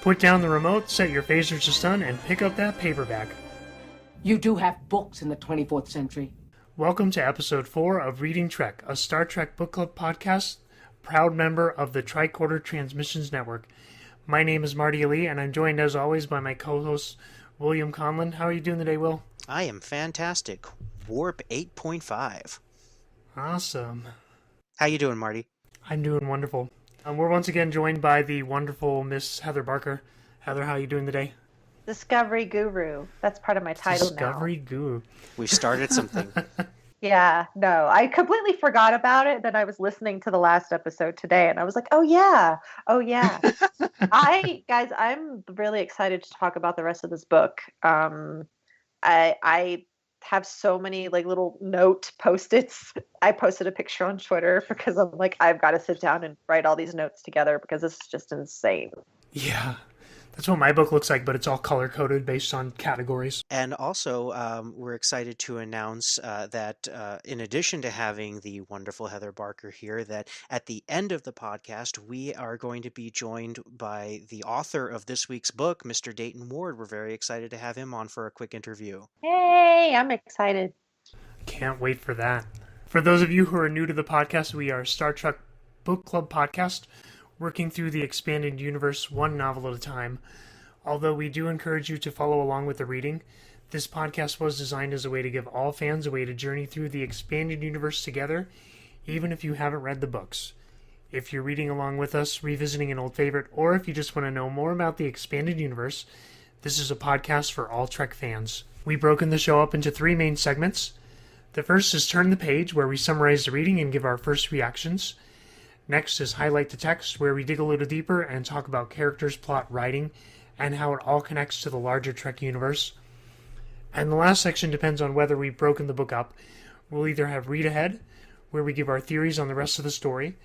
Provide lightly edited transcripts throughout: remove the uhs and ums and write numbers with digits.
Put down the remote, set your phasers to stun, and pick up that paperback. You do have books in the 24th century. Welcome to episode 4 of Reading Trek, a Star Trek book club podcast, proud member of the Tricorder Transmissions Network. My name is Marty Lee, and I'm joined as always by my co-host, William Conlon. How are you doing today, Will? I am fantastic. Warp 8.5. Awesome. How you doing, Marty? I'm doing wonderful. We're once again joined by the wonderful Miss Heather Barker. Heather, how are you doing today? Discovery Guru. That's part of my title Discovery now. Guru. We started something. Yeah, no, I completely forgot about it. Then I was listening to the last episode today, and I was like, oh yeah. I'm really excited to talk about the rest of this book. I have so many little note post-its. I posted a picture on Twitter because I'm like, I've got to sit down and write all these notes together because this is just insane. Yeah, that's what my book looks like, but it's all color-coded based on categories. And also, we're excited to announce that in addition to having the wonderful Heather Barker here, that at the end of the podcast, we are going to be joined by the author of this week's book, Mr. Dayton Ward. We're very excited to have him on for a quick interview. Hey, I'm excited. Can't wait for that. For those of you who are new to the podcast, we are a Star Trek book club podcast, working through the expanded universe one novel at a time. Although we do encourage you to follow along with the reading, this podcast was designed as a way to give all fans a way to journey through the expanded universe together, even if you haven't read the books. If you're reading along with us, revisiting an old favorite, or if you just want to know more about the expanded universe, this is a podcast for all Trek fans. We've broken the show up into 3 main segments. The first is Turn the Page, where we summarize the reading and give our first reactions. Next is Highlight the Text, where we dig a little deeper and talk about characters, plot, writing, and how it all connects to the larger Trek universe. And the last section depends on whether we've broken the book up. We'll either have Read Ahead, where we give our theories on the rest of the story,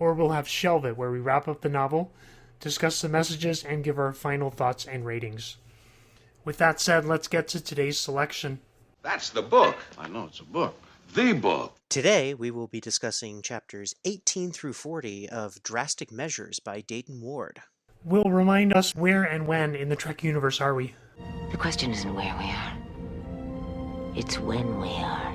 or we'll have Shelve It, where we wrap up the novel, discuss the messages, and give our final thoughts and ratings. With that said, let's get to today's selection. That's the book. I know it's a book. The book. Today, we will be discussing chapters 18 through 40 of Drastic Measures by Dayton Ward. Will, remind us where and when in the Trek universe are we? The question isn't where we are. It's when we are.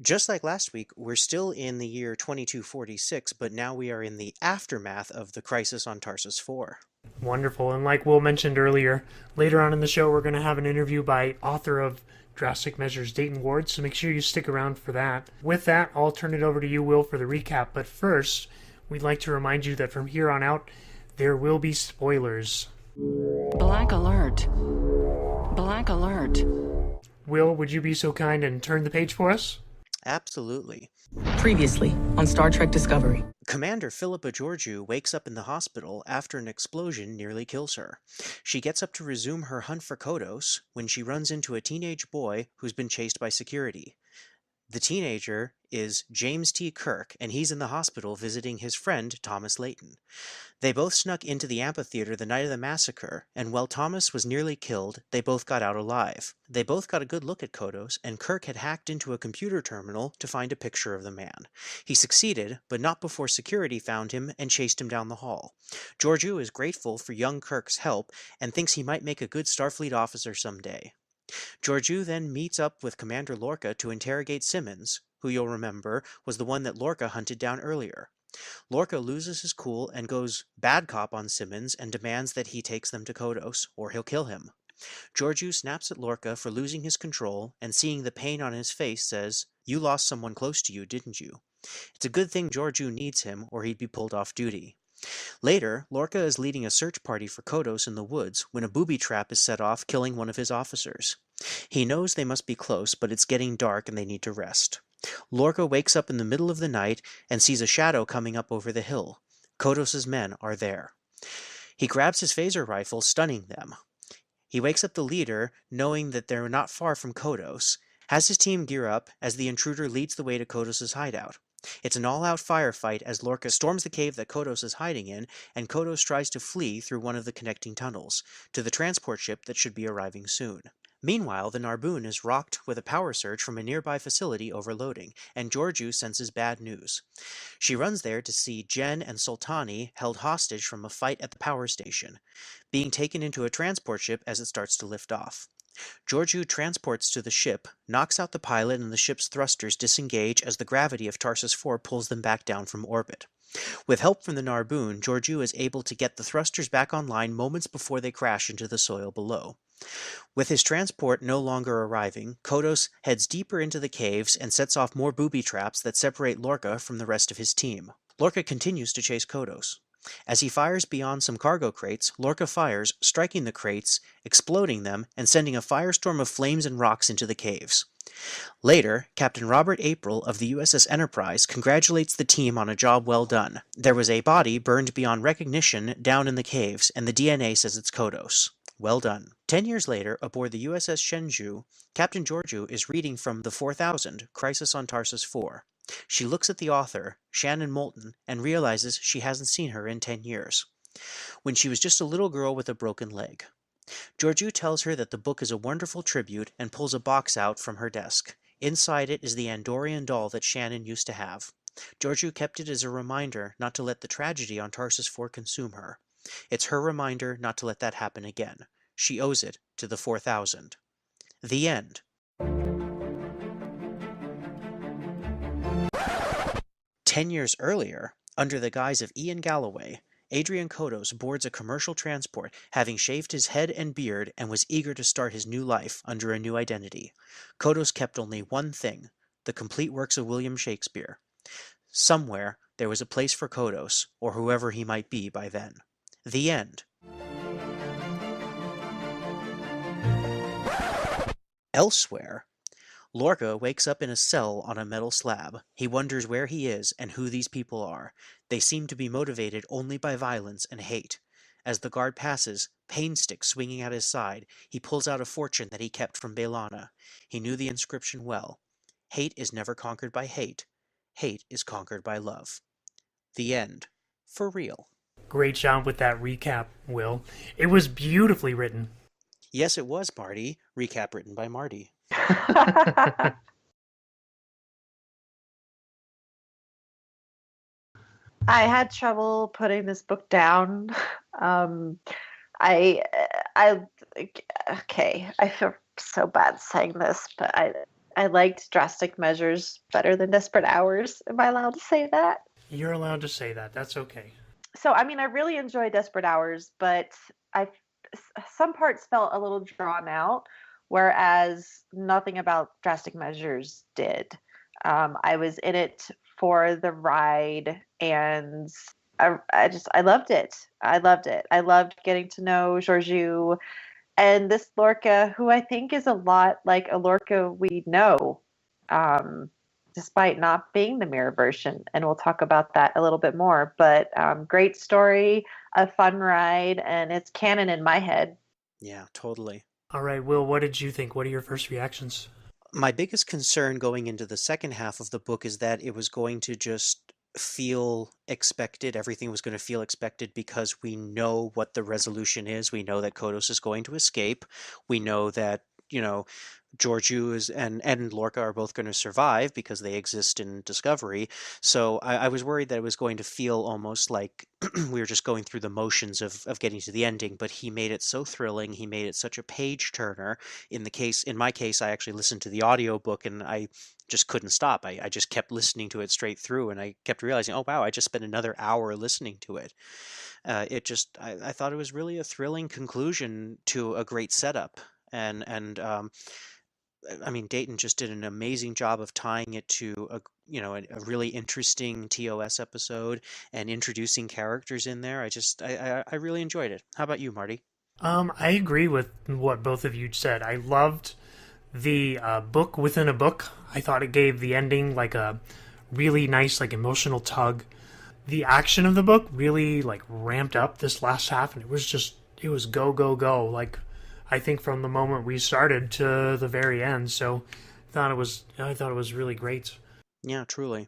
Just like last week, we're still in the year 2246, but now we are in the aftermath of the crisis on Tarsus 4. Wonderful. And like Will mentioned earlier, later on in the show, we're going to have an interview by author of Drastic Measures, Dayton Ward, so make sure you stick around for that. With that, I'll turn it over to you, Will, for the recap. But first, we'd like to remind you that from here on out, there will be spoilers. Black alert. Black alert. Will, would you be so kind and turn the page for us? Absolutely. Previously on Star Trek Discovery. Commander Philippa Georgiou wakes up in the hospital after an explosion nearly kills her. She gets up to resume her hunt for Kodos when she runs into a teenage boy who's been chased by security. The teenager is James T. Kirk, and he's in the hospital visiting his friend Thomas Layton. They both snuck into the amphitheater the night of the massacre, and while Thomas was nearly killed, they both got out alive. They both got a good look at Kodos, and Kirk had hacked into a computer terminal to find a picture of the man. He succeeded, but not before security found him and chased him down the hall. Georgiou is grateful for young Kirk's help and thinks he might make a good Starfleet officer someday. Georgiou then meets up with Commander Lorca to interrogate Simmons, who you'll remember was the one that Lorca hunted down earlier. Lorca loses his cool and goes bad cop on Simmons and demands that he takes them to Kodos, or he'll kill him. Georgiou snaps at Lorca for losing his control, and seeing the pain on his face says, "You lost someone close to you, didn't you?" It's a good thing Georgiou needs him, or he'd be pulled off duty. Later, Lorca is leading a search party for Kodos in the woods when a booby trap is set off, killing one of his officers. He knows they must be close, but it's getting dark and they need to rest. Lorca wakes up in the middle of the night and sees a shadow coming up over the hill. Kodos' men are there. He grabs his phaser rifle, stunning them. He wakes up the leader, knowing that they're not far from Kodos, has his team gear up as the intruder leads the way to Kodos' hideout. It's an all-out firefight as Lorca storms the cave that Kodos is hiding in, and Kodos tries to flee through one of the connecting tunnels, to the transport ship that should be arriving soon. Meanwhile, the Narboon is rocked with a power surge from a nearby facility overloading, and Georgiou senses bad news. She runs there to see Jen and Sultani held hostage from a fight at the power station, being taken into a transport ship as it starts to lift off. Georgiou transports to the ship, knocks out the pilot, and the ship's thrusters disengage as the gravity of Tarsus 4 pulls them back down from orbit. With help from the Narboon, Georgiou is able to get the thrusters back online moments before they crash into the soil below. With his transport no longer arriving, Kodos heads deeper into the caves and sets off more booby traps that separate Lorca from the rest of his team. Lorca continues to chase Kodos. As he fires beyond some cargo crates, Lorca fires, striking the crates, exploding them, and sending a firestorm of flames and rocks into the caves. Later, Captain Robert April of the USS Enterprise congratulates the team on a job well done. There was a body burned beyond recognition down in the caves, and the DNA says it's Kodos. Well done. 10 years later, aboard the USS Shenzhou, Captain Georgiou is reading from the 4000, Crisis on Tarsus 4. She looks at the author, Shannon Moulton, and realizes she hasn't seen her in 10 years, when she was just a little girl with a broken leg. Georgiou tells her that the book is a wonderful tribute and pulls a box out from her desk. Inside it is the Andorian doll that Shannon used to have. Georgiou kept it as a reminder not to let the tragedy on Tarsus 4 consume her. It's her reminder not to let that happen again. She owes it to the 4000. The end. "10 years earlier, under the guise of Ian Galloway, Adrian Kodos boards a commercial transport, having shaved his head and beard, and was eager to start his new life under a new identity. Kodos kept only one thing, the complete works of William Shakespeare. Somewhere there was a place for Kodos, or whoever he might be by then. The end." Elsewhere, Lorca wakes up in a cell on a metal slab. He wonders where he is and who these people are. They seem to be motivated only by violence and hate. As the guard passes, pain stick swinging at his side, he pulls out a fortune that he kept from Belana. He knew the inscription well. Hate is never conquered by hate. Hate is conquered by love. The end. For real. Great job with that recap, Will. It was beautifully written. Yes, it was, Marty. Recap written by Marty. I had trouble putting this book down. I okay. I feel so bad saying this, but I liked Drastic Measures better than Desperate Hours. Am I allowed to say that? You're allowed to say that. That's okay. So, I mean, I really enjoy Desperate Hours, but some parts felt a little drawn out, whereas nothing about Drastic Measures did. I was in it for the ride, and I loved it. I loved it. I loved getting to know Georgiou and this Lorca, who I think is a lot like a Lorca we know, despite not being the mirror version. And we'll talk about that a little bit more. But great story, a fun ride, and it's canon in my head. Yeah, totally. All right, Will, what did you think? What are your first reactions? My biggest concern going into the second half of the book is that it was going to just feel expected. Everything was going to feel expected because we know what the resolution is. We know that Kodos is going to escape. We know that, Georgiou and Lorca are both going to survive because they exist in Discovery. So I was worried that it was going to feel almost like we were just going through the motions of getting to the ending, but he made it so thrilling. He made it such a page turner. In my case, I actually listened to the audiobook and I just couldn't stop. I just kept listening to it straight through, and I kept realizing, oh wow, I just spent another hour listening to it. I thought it was really a thrilling conclusion to a great setup. And I mean, Dayton just did an amazing job of tying it to a really interesting TOS episode and introducing characters in there. I really enjoyed it. How about you, Marty? I agree with what both of you said. I loved the book within a book. I thought it gave the ending like a really nice, like emotional tug. The action of the book really like ramped up this last half, and it was go, go, go. Like, I think from the moment we started to the very end. So I thought it was really great. Yeah, truly.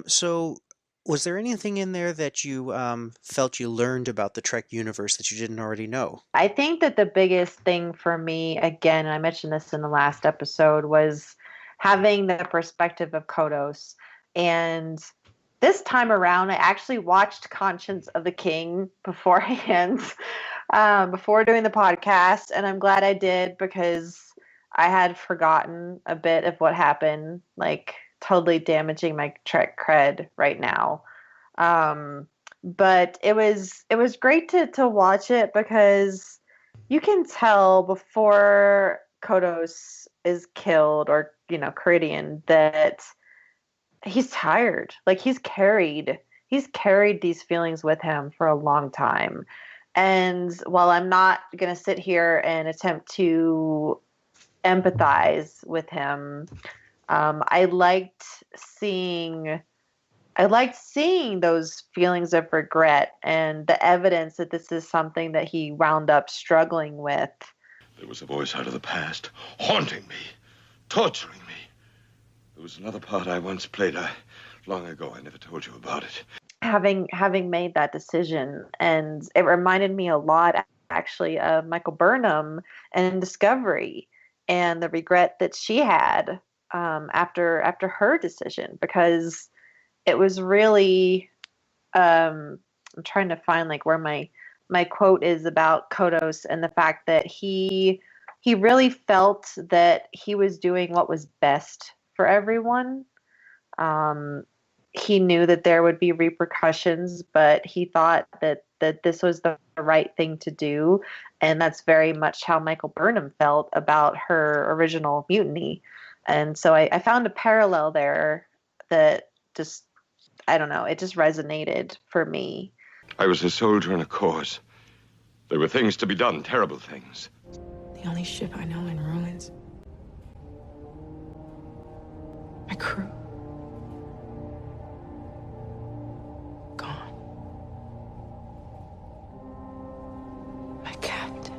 So Was there anything in there that you felt you learned about the Trek universe that you didn't already know? I think that the biggest thing for me, again, and I mentioned this in the last episode, was having the perspective of Kodos. And this time around, I actually watched Conscience of the King beforehand, before doing the podcast. And I'm glad I did, because I had forgotten a bit of what happened, like totally damaging my Trek cred right now. But it was great to watch it, because you can tell before Kodos is killed, or Ceridian, that he's tired. Like he's carried these feelings with him for a long time. And while I'm not going to sit here and attempt to empathize with him, I liked seeing those feelings of regret and the evidence that this is something that he wound up struggling with. There was a voice out of the past, haunting me, torturing me. There was another part I once played long ago. I never told you about it. Having made that decision, and it reminded me a lot, actually, of Michael Burnham and Discovery, and the regret that she had after her decision, because it was really I'm trying to find like where my quote is about Kodos, and the fact that he really felt that he was doing what was best for everyone. He knew that there would be repercussions, but he thought that this was the right thing to do. And that's very much how Michael Burnham felt about her original mutiny. And so I found a parallel there that just, I don't know, it just resonated for me. I was a soldier in a cause. There were things to be done, terrible things. The only ship I know in ruins. My crew. Gone. My captain.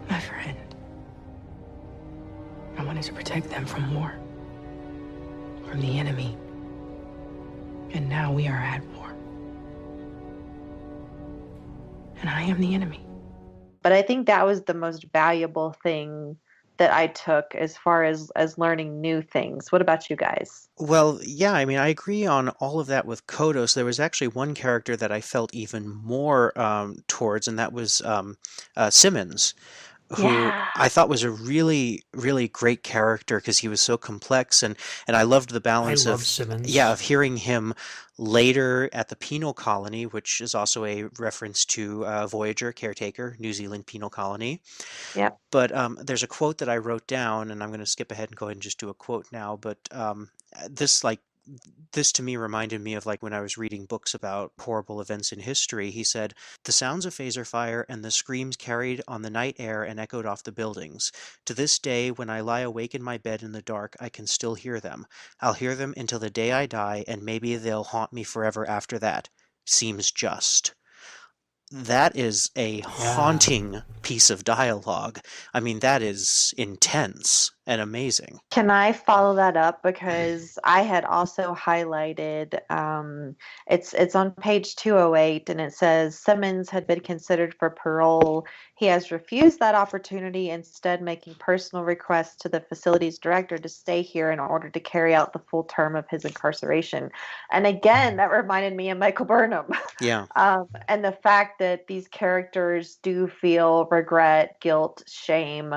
My friend. I wanted to protect them from war. From the enemy. And now we are at war. And I am the enemy. But I think that was the most valuable thing that I took as far as learning new things. What about you guys? Well, yeah, I mean, I agree on all of that with Kodos. There was actually one character that I felt even more towards, and that was Simmons, who Yeah. I thought was a really, really great character because he was so complex, and I loved the balance love of Simmons. of hearing him later at the penal colony, which is also a reference to Voyager, Caretaker, New Zealand penal colony. Yep. But there's a quote that I wrote down, and I'm going to skip ahead and go ahead and just do a quote now. But this to me reminded me of like when I was reading books about horrible events in history. He said, "The sounds of phaser fire and the screams carried on the night air and echoed off the buildings. To this day, when I lie awake in my bed in the dark, I can still hear them. I'll hear them until the day I die, and maybe they'll haunt me forever after that. Seems just." That is a haunting piece of dialogue. I mean, that is intense and amazing. Can I follow that up? Because I had also highlighted, it's on page 208, and it says Simmons had been considered for parole. He has refused that opportunity, instead making personal requests to the facility's director to stay here in order to carry out the full term of his incarceration. And again, that reminded me of Michael Burnham. Yeah. And the fact that these characters do feel regret, guilt, shame,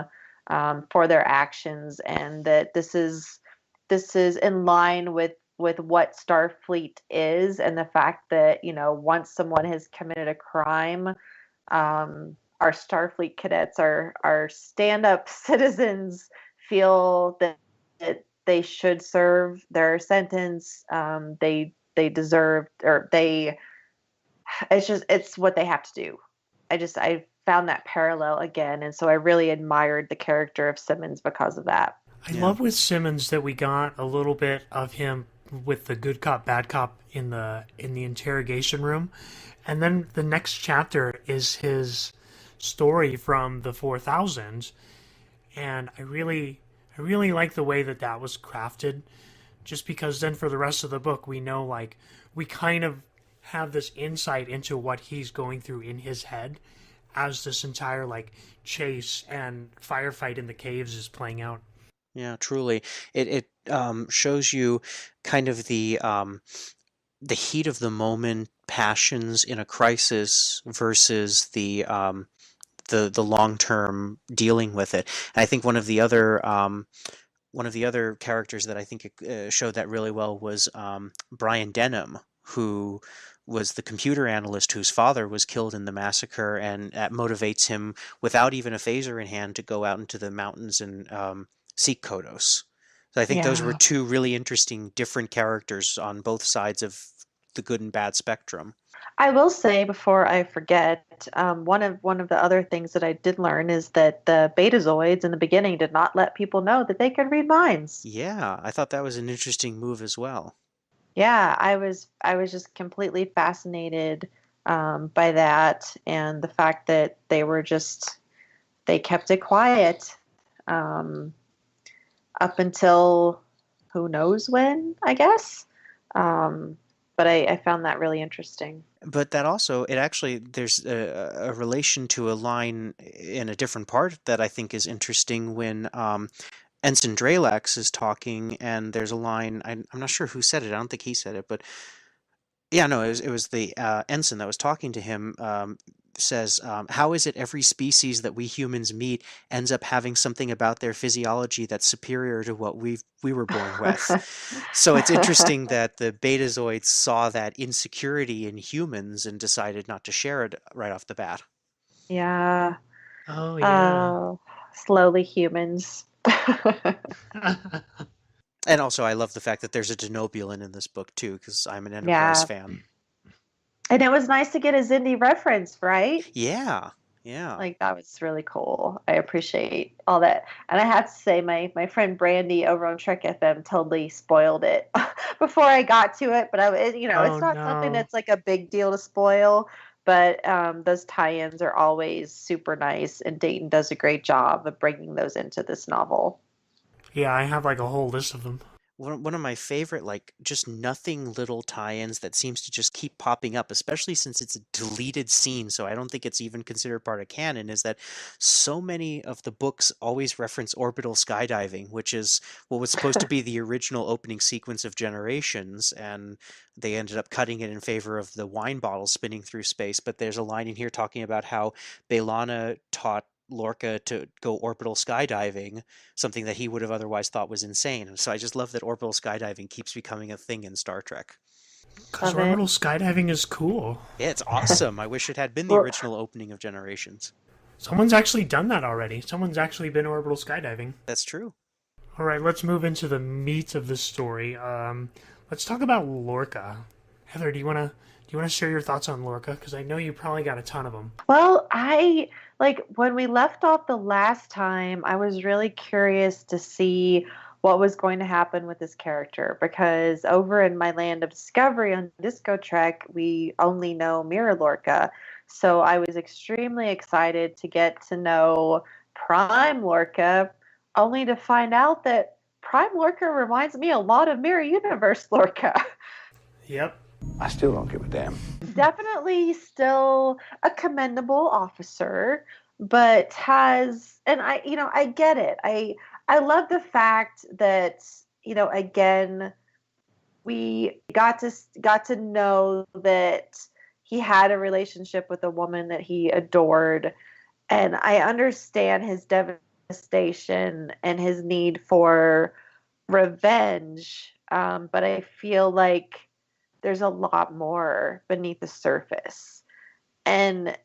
for their actions, and that this is in line with what Starfleet is, and the fact that once someone has committed a crime, our Starfleet cadets are stand-up citizens, feel that they should serve their sentence. They deserve, or it's what they have to do. I found that parallel again, and so I really admired the character of Simmons because of that. I love with Simmons that we got a little bit of him with the good cop, bad cop in the interrogation room, and then the next chapter is his story from the 4000, and I really I really like the way that was crafted, just because then for the rest of the book we know, like, we kind of have this insight into what he's going through in his head as this entire, like, chase and firefight in the caves is playing out. Yeah, truly. It shows you kind of the heat of the moment passions in a crisis versus the long-term dealing with it. And I think one of the other characters that I think showed that really well was Brian Denham, who was the computer analyst whose father was killed in the massacre, and that motivates him without even a phaser in hand to go out into the mountains and seek Kodos. So I think those were Yeah. two really interesting, different characters on both sides of the good and bad spectrum. I will say before I forget, one of the other things that I did learn is that the Betazoids in the beginning did not let people know that they could read minds. Yeah, I thought that was an interesting move as well. Yeah, I was just completely fascinated by that, and the fact that they kept it quiet up until who knows when, I guess. But I found that really interesting. But that also, there's a relation to a line in a different part that I think is interesting when Ensign Dralax is talking, and there's a line, I'm not sure who said it, I don't think he said it, but yeah, no, it was the ensign that was talking to him, says, how is it every species that we humans meet ends up having something about their physiology that's superior to what we were born with? So it's interesting that the Betazoids saw that insecurity in humans and decided not to share it right off the bat. Yeah. Oh, yeah. Oh, slowly humans. And also, I love the fact that there's a Denobulan in this book, too, because I'm an Enterprise Yeah. fan. And it was nice to get a Zindi reference, right? Yeah, yeah. Like, that was really cool. I appreciate all that. And I have to say, my friend Brandy over on Trek FM totally spoiled it before I got to it. But it's Oh, not something no. that's like a big deal to spoil. But those tie-ins are always super nice, and Dayton does a great job of bringing those into this novel. Yeah, I have like a whole list of them. One of my favorite, like, just nothing little tie-ins that seems to just keep popping up, especially since it's a deleted scene, so I don't think it's even considered part of canon, is that so many of the books always reference orbital skydiving, which is what was supposed to be the original opening sequence of Generations, and they ended up cutting it in favor of the wine bottle spinning through space. But there's a line in here talking about how B'Elanna taught Lorca to go orbital skydiving, something that he would have otherwise thought was insane. So I just love that orbital skydiving keeps becoming a thing in Star Trek. Because Love it. orbital skydiving is cool. Yeah, it's awesome. I wish it had been the Well- original opening of Generations. Someone's actually done that already. Someone's actually been orbital skydiving. That's true. All right, let's move into the meat of the story. Let's talk about Lorca. Heather, do you want to share your thoughts on Lorca? Because I know you probably got a ton of them. Well, when we left off the last time, I was really curious to see what was going to happen with this character, because over in my land of discovery on Disco Trek, we only know Mirror Lorca. So I was extremely excited to get to know Prime Lorca, only to find out that Prime Lorca reminds me a lot of Mirror Universe Lorca. Yep. I still don't give a damn. Definitely still a commendable officer, but I get it. I love the fact that, again, we got to know that he had a relationship with a woman that he adored, and I understand his devastation and his need for revenge, but I feel like there's a lot more beneath the surface. And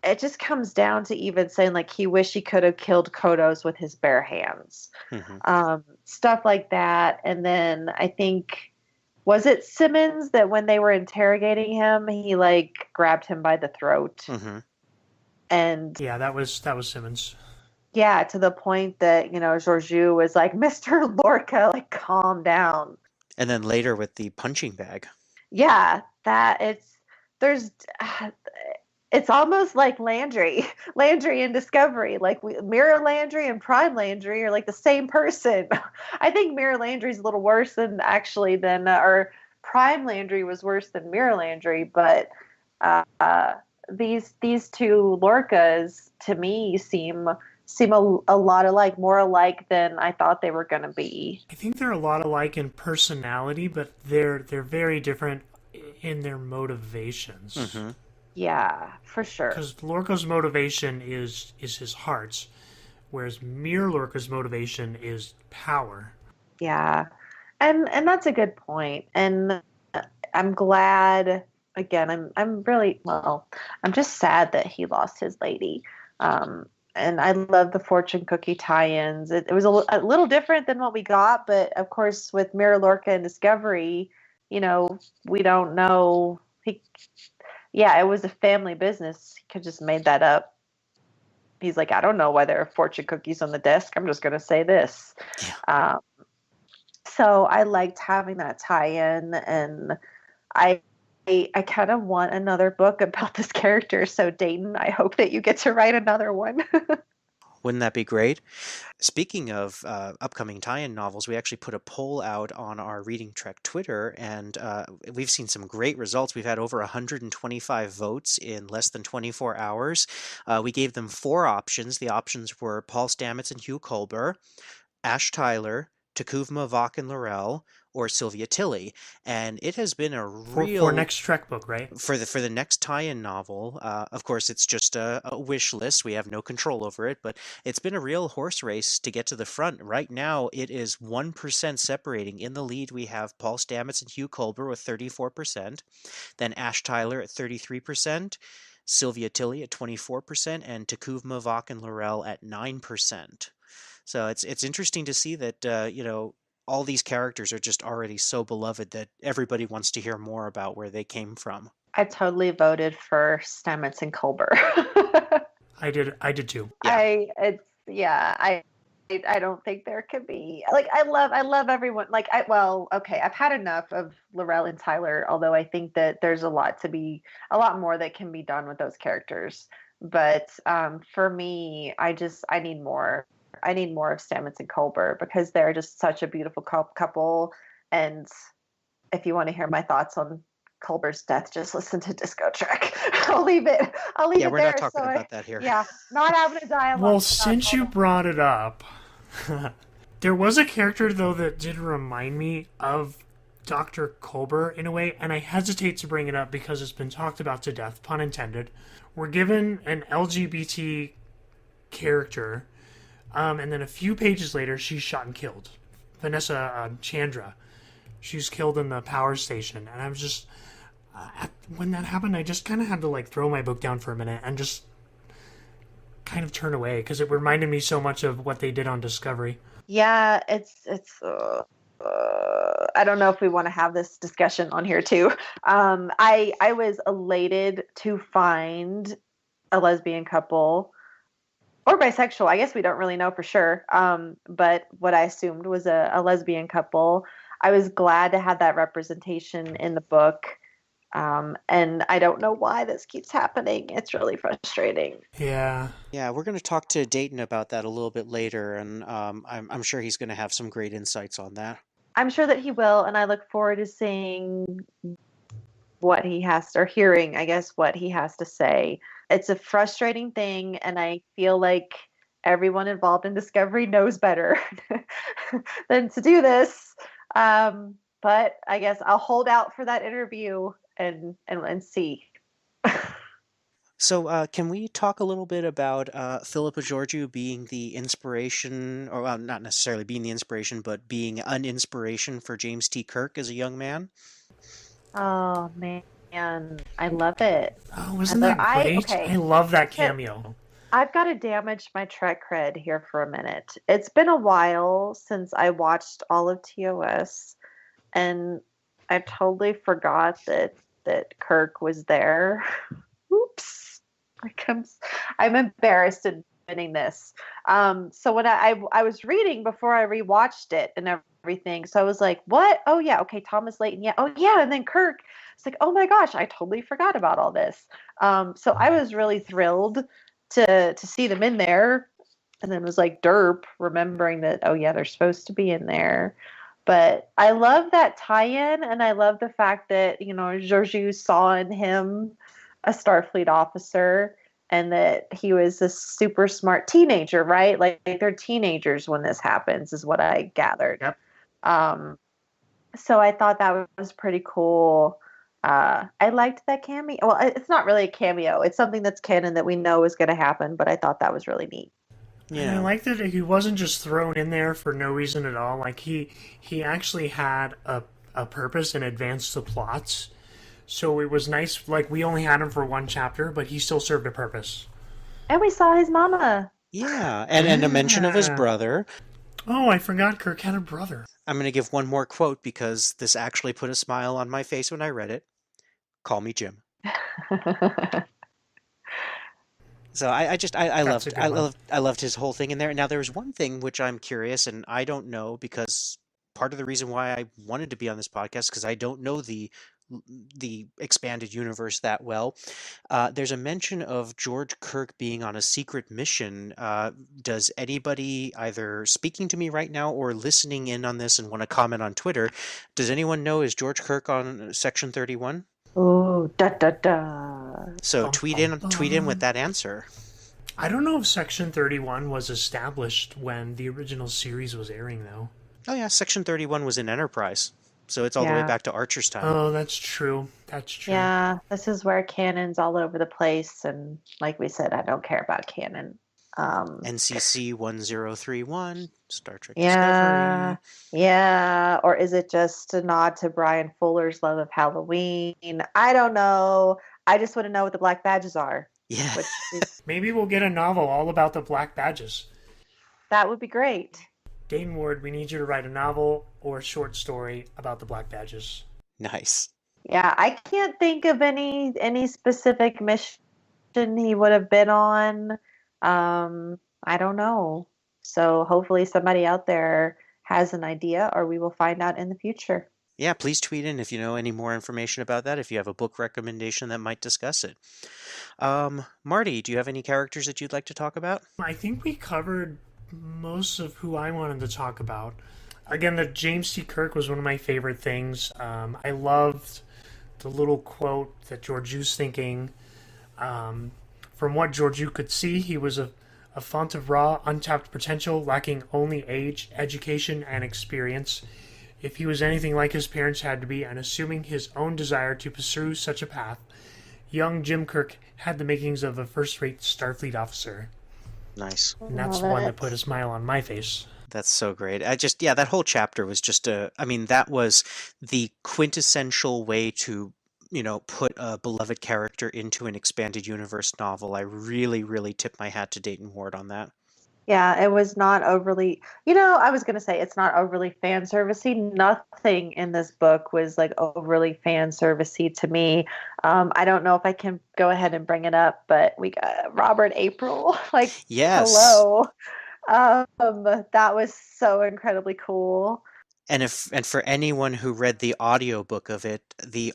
it just comes down to even saying, like, he wished he could have killed Kodos with his bare hands. Mm-hmm. Stuff like that. And then I think, was it Simmons that when they were interrogating him, he, like, grabbed him by the throat? Mm-hmm. And Yeah, that was Simmons. yeah, to the point that, Georgiou was like, Mr. Lorca, like, calm down. And then later with the punching bag. Yeah, it's almost like Landry, Landry and Discovery. Like Mirror Landry and Prime Landry are like the same person. I think Mirror Landry's a little worse or Prime Landry was worse than Mirror Landry, but these two Lorcas to me seem a lot alike, more alike than I thought they were going to be. I think they're a lot alike in personality, but they're very different in their motivations. Mm-hmm. Yeah, for sure. Because Lorca's motivation is his heart, whereas Mirror Lorca's motivation is power. Yeah, and that's a good point. And I'm glad. Again, I'm really I'm just sad that he lost his lady. And I love the fortune cookie tie-ins. It was a little different than what we got, but of course with Mirror Lorca and Discovery, we don't know. It was a family business. He could just made that up. He's like, I don't know why there are fortune cookies on the desk. I'm just going to say this. Yeah. So I liked having that tie-in, and I kind of want another book about this character. So Dayton, I hope that you get to write another one. Wouldn't that be great? Speaking of upcoming tie-in novels, we actually put a poll out on our ReadingTrek Twitter, and we've seen some great results. We've had over 125 votes in less than 24 hours. We gave them 4 options. The options were Paul Stamets and Hugh Culber, Ash Tyler, Takuvma Vach and Laurel, or Sylvia Tilly, and it has been a real for next Trek book, right? For the next tie-in novel. Of course, it's just a wish list. We have no control over it, but it's been a real horse race to get to the front. Right now, it is 1% separating. In the lead, we have Paul Stamets and Hugh Culber with 34%, then Ash Tyler at 33%, Sylvia Tilly at 24%, and Takuvma Vach and Laurel at 9%. So it's interesting to see that all these characters are just already so beloved that everybody wants to hear more about where they came from. I totally voted for Stamets and Culber. I did too. Yeah. I don't think there could be I love everyone. I've had enough of Laurel and Tyler, although I think that there's a lot more that can be done with those characters. But for me, I need more. I need more of Stamets and Culber because they're just such a beautiful couple. And if you want to hear my thoughts on Culber's death, just listen to Disco Trek. I'll leave it. Yeah, we're not talking about that here. Yeah, not having a dialogue. Well, since you brought it up, there was a character though that did remind me of Dr. Culber in a way, and I hesitate to bring it up because it's been talked about to death, pun intended. We're given an LGBT character. And then a few pages later, she's shot and killed. Vanessa Chandra. She's killed in the power station. And I was just... when that happened, I just kind of had to throw my book down for a minute and just kind of turn away. Because it reminded me so much of what they did on Discovery. Yeah, it's I don't know if we want to have this discussion on here too. I was elated to find a lesbian couple... or bisexual. I guess we don't really know for sure. But what I assumed was a lesbian couple. I was glad to have that representation in the book. And I don't know why this keeps happening. It's really frustrating. Yeah. Yeah, we're going to talk to Dayton about that a little bit later, and I'm sure he's going to have some great insights on that. I'm sure that he will, and I look forward to seeing what he has, or hearing, I guess, what he has to say. It's a frustrating thing, and I feel like everyone involved in Discovery knows better than to do this. But I guess I'll hold out for that interview and see. So can we talk a little bit about Philippa Georgiou being the inspiration, or not necessarily being the inspiration, but being an inspiration for James T. Kirk as a young man? Oh, man. I love it. Oh, wasn't that great? I love that cameo. I've got to damage my Trek cred here for a minute. It's been a while since I watched all of TOS, and I totally forgot that Kirk was there. Oops. I'm embarrassed admitting this. So when I was reading before I rewatched it and everything. So I was like, what? Oh yeah, okay, Thomas Layton, yeah. Oh yeah, and then Kirk. It's like, oh my gosh, I totally forgot about all this. So I was really thrilled to see them in there, and then was like derp, remembering that, oh yeah, they're supposed to be in there. But I love that tie-in, and I love the fact that, Georgiou saw in him a Starfleet officer, and that he was a super smart teenager, right? Like they're teenagers when this happens, is what I gathered. Yep. So I thought that was pretty cool. I liked that cameo. Well, it's not really a cameo. It's something that's canon that we know is going to happen, but I thought that was really neat. Yeah. And I liked that he wasn't just thrown in there for no reason at all. Like, he actually had a purpose and advanced the plots. So it was nice. Like, we only had him for one chapter, but he still served a purpose. And we saw his mama. Yeah, and a mention of his brother. Oh, I forgot Kirk had a brother. I'm going to give one more quote because this actually put a smile on my face when I read it. Call me Jim. So I loved his whole thing in there. Now there was one thing which I'm curious, and I don't know, because part of the reason why I wanted to be on this podcast, because I don't know the expanded universe that well. There's a mention of George Kirk being on a secret mission. Does anybody either speaking to me right now or listening in on this and want to comment on Twitter, does anyone know, is George Kirk on Section 31? Oh, da da da. So tweet in with that answer. I don't know if Section 31 was established when the original series was airing, though. Oh yeah, Section 31 was in Enterprise. So it's all the way back to Archer's time. Oh, that's true. That's true. Yeah, this is where canon's all over the place. And like we said, I don't care about canon. NCC 1031, Star Trek Yeah, Discovery. yeah. Or is it just a nod to Brian Fuller's love of Halloween? I don't know. I just want to know what the black badges are. Yeah. Maybe we'll get a novel all about the black badges. That would be great. Dayton Ward, we need you to write a novel or short story about the black badges. Nice. Yeah, I can't think of any specific mission he would have been on. I don't know. So hopefully somebody out there has an idea, or we will find out in the future. Yeah, please tweet in if you know any more information about that, if you have a book recommendation that might discuss it. Marty, do you have any characters that you'd like to talk about? I think we covered most of who I wanted to talk about. Again, the James T. Kirk was one of my favorite things. I loved the little quote that Georgiou's thinking. From what Georgiou could see, he was a font of raw, untapped potential, lacking only age, education, and experience. If he was anything like his parents had to be, and assuming his own desire to pursue such a path, young Jim Kirk had the makings of a first-rate Starfleet officer. Nice. And that's one that put a smile on my face. That's so great. That whole chapter was just that was the quintessential way to, put a beloved character into an expanded universe novel. I really, really tip my hat to Dayton Ward on that. Yeah, it was not overly, I was going to say it's not overly fan servicey. Nothing in this book was like overly fan servicey to me. I don't know if I can go ahead and bring it up, but we got Robert April. Yes. Hello. That was so incredibly cool. And for anyone who read the audiobook of it, the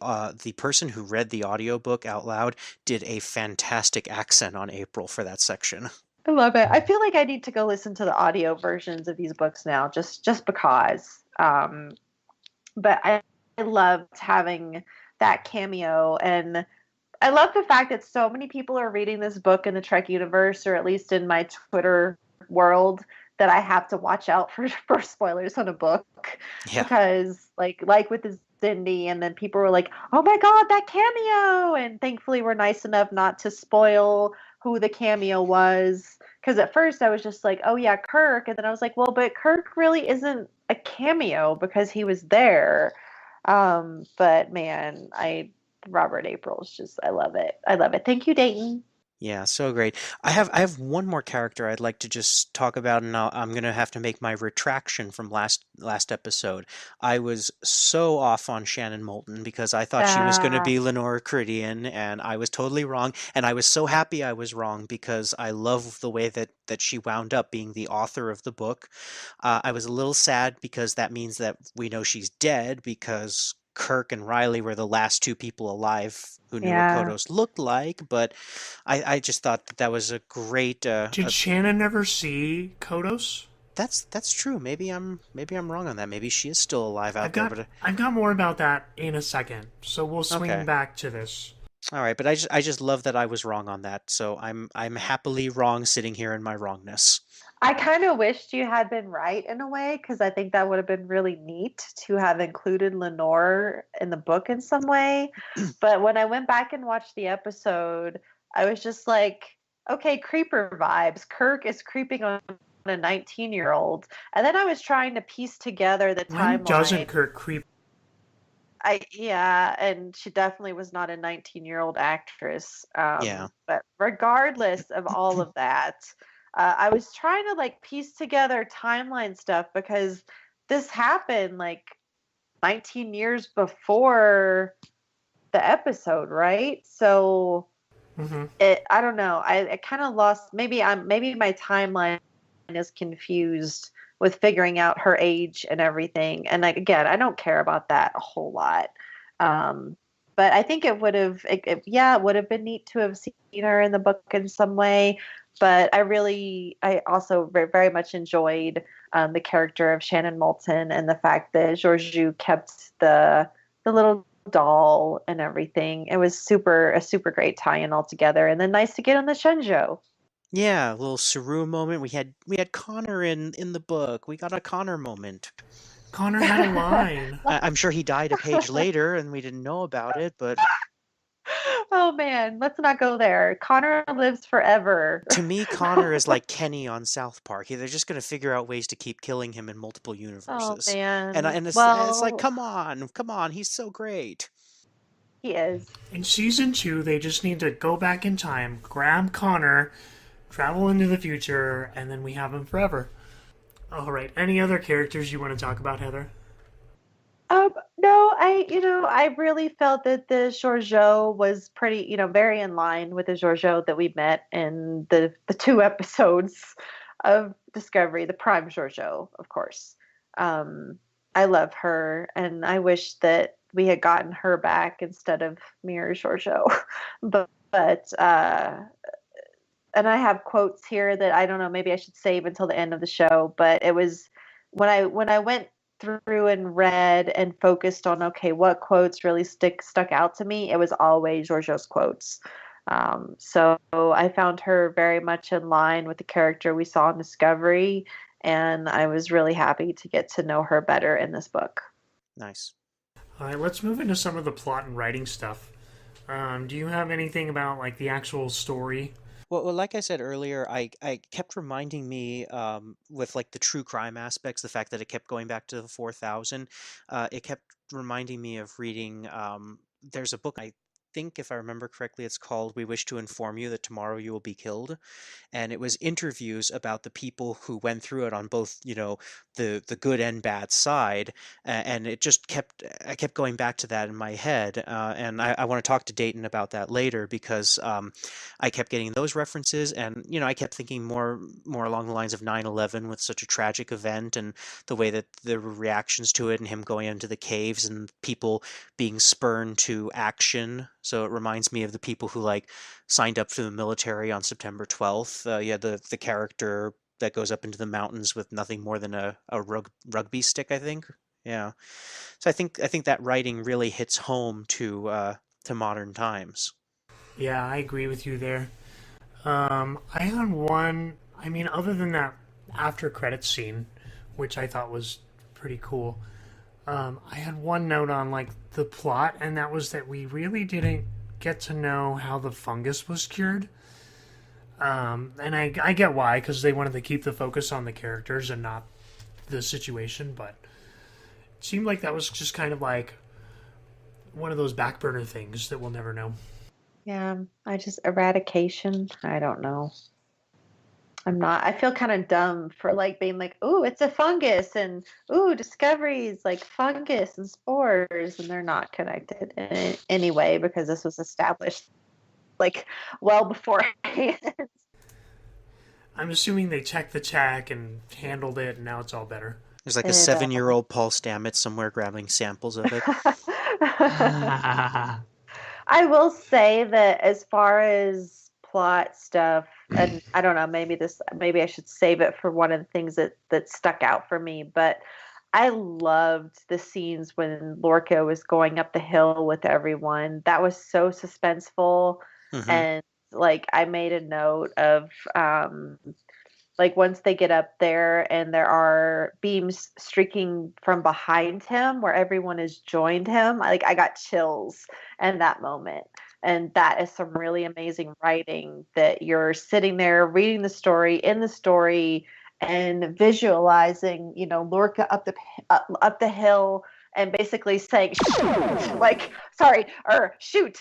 person who read the audiobook out loud did a fantastic accent on April for that section. I love it. I feel like I need to go listen to the audio versions of these books now, just because. But I loved having that cameo, and I love the fact that so many people are reading this book in the Trek universe, or at least in my Twitter world, that I have to watch out for spoilers on a book. Yeah. Because like with the Cindy, and then people were like, "Oh my God, that cameo!" And thankfully, we're nice enough not to spoil who the cameo was. Because at first I was just like, "Oh yeah, Kirk," and then I was like, "Well, but Kirk really isn't a cameo because he was there." But man, Robert April's just, I love it. I love it. Thank you, Dayton. Yeah, so great. I have one more character I'd like to just talk about, and I'm gonna have to make my retraction from last episode. I was so off on Shannon Moulton because I thought she was gonna Uh, be Lenore Caridian, and I was totally wrong. And I was so happy I was wrong because I love the way that she wound up being the author of the book. I was a little sad because that means that we know she's dead because Kirk and Riley were the last two people alive who knew what yeah. Kodos looked like, but I just thought that was a great. Did Shannon ever see Kodos? That's true. Maybe I'm wrong on that. Maybe she is still alive out there. But I've got more about that in a second, so we'll swing okay, back to this. all right. But I just love that I was wrong on that. So I'm happily wrong, sitting here in my wrongness. I kind of wished you had been right in a way because I think that would have been really neat to have included Lenore in the book in some way. But when I went back and watched the episode, I was just like, okay, creeper vibes. Kirk is creeping on a 19-year-old. And then I was trying to piece together the When doesn't timeline. Kirk creep? Yeah, and she definitely was not a 19-year-old actress. Yeah. But regardless of all of that, I was trying to like piece together timeline stuff because this happened like 19 years before the episode, right? So Mm-hmm. I don't know. I kind of lost. Maybe my timeline is confused with figuring out her age and everything. And like again, I don't care about that a whole lot. But I think it would have, it would have been neat to have seen her in the book in some way. But I also very, very much enjoyed the character of Shannon Moulton and the fact that Georgiou kept the little doll and everything. It was a super great tie-in altogether, and then nice to get on the Shenzhou. Yeah, a little Saru moment. We had Connor in the book. We got a Connor moment. Connor had a line. I'm sure he died a page later, and we didn't know about it. But Oh man, let's not go there. Connor lives forever. to me, Connor is like Kenny on South Park. They're just going to figure out ways to keep killing him in multiple Oh universes. And man. it's like, Well, come on, he's so great. he is. In season 2, they just need to go back in time, grab Connor, travel into the future, and then we have him forever. All right. Any other characters you want to talk about, Heather? No, I really felt that the Georgiou was pretty, very in line with the Georgiou that we met in the two episodes of Discovery, the Prime Georgiou, of course. I love her, and I wish that we had gotten her back instead of Mirror Georgiou. but and I have quotes here that I don't know, maybe I should save until the end of the show, but it was when I went through and read and focused on okay, what quotes really stuck out to me, it was always Giorgio's quotes. So I found her very much in line with the character we saw in Discovery, and I was really happy to get to know her better in this book. Nice. All right, let's move into some of the plot and writing stuff. Do you have anything about like the actual story? Well, like I said earlier, I kept reminding me with like the true crime aspects, the fact that it kept going back to the 4000. It kept reminding me of reading. There's a book, I think, if I remember correctly, it's called "We Wish to Inform You That Tomorrow You Will Be Killed," and it was interviews about the people who went through it on both, the good and bad side, and I kept going back to that in my head, and I want to talk to Dayton about that later because I kept getting those references, and I kept thinking more along the lines of 9/11 with such a tragic event, and the way that the reactions to it, and him going into the caves, and people being spurned to action. So it reminds me of the people who like signed up for the military on September 12th. Yeah, the character that goes up into the mountains with nothing more than a rugby stick, I think. Yeah. So I think that writing really hits home to modern times. Yeah, I agree with you there. I had one. I mean, other than that after credits scene, which I thought was pretty cool. I had one note on like the plot, and that was that we really didn't get to know how the fungus was cured. And I get why, because they wanted to keep the focus on the characters and not the situation, but it seemed like that was just kind of like one of those back burner things that we'll never know. Yeah, I just eradication. I don't know. I feel kind of dumb for like being like, "Ooh, it's a fungus," and "Ooh, discoveries like fungus and spores," and they're not connected in any way because this was established like well beforehand. I'm assuming they checked the check and handled it, and now it's all better. There's like a It, 7-year-old Paul Stamets somewhere grabbing samples of it. I will say that as far as plot stuff, and I don't know, maybe I should save it for one of the things that stuck out for me, but I loved the scenes when Lorca was going up the hill with everyone. That was so suspenseful. Hmm. And like I made a note of like once they get up there and there are beams streaking from behind him where everyone has joined him, I got chills in that moment. And that is some really amazing writing that you're sitting there reading the story in the story and visualizing, Lorca up the hill and basically saying shoot, like sorry or shoot,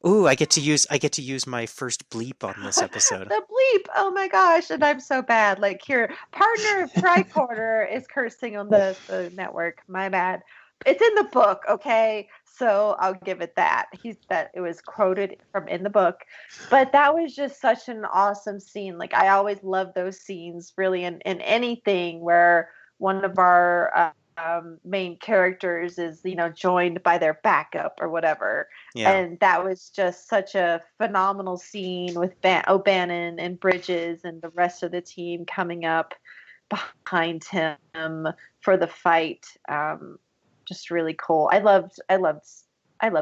Ooh, I get to use my first bleep on this episode. the bleep. Oh my gosh, and I'm so bad. Like your partner of Tricorder is cursing on the network. My bad. It's in the book, okay? So I'll give it that. It was quoted from in the book. But that was just such an awesome scene. Like I always love those scenes really in anything where one of our main characters is joined by their backup or whatever. Yeah. And that was just such a phenomenal scene with O'Bannon and Bridges and the rest of the team coming up behind him for the fight. Just really cool. I love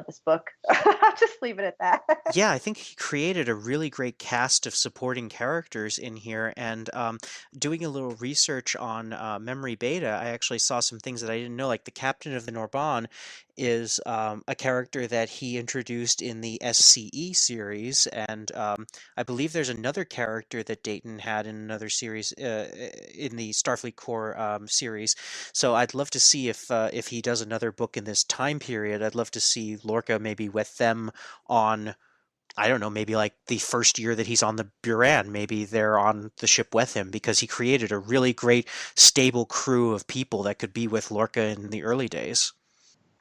this book. I'll just leave it at that. Yeah, I think he created a really great cast of supporting characters in here. And doing a little research on Memory Beta, I actually saw some things that I didn't know. Like the captain of the Norban is a character that he introduced in the SCE series, and I believe there's another character that Dayton had in another series in the Starfleet Corps series. So I'd love to see if he does another book in this time period. I'd love to see Lorca maybe with them on, I don't know, maybe like the first year that he's on the Buran, maybe they're on the ship with him, because he created a really great stable crew of people that could be with Lorca in the early days.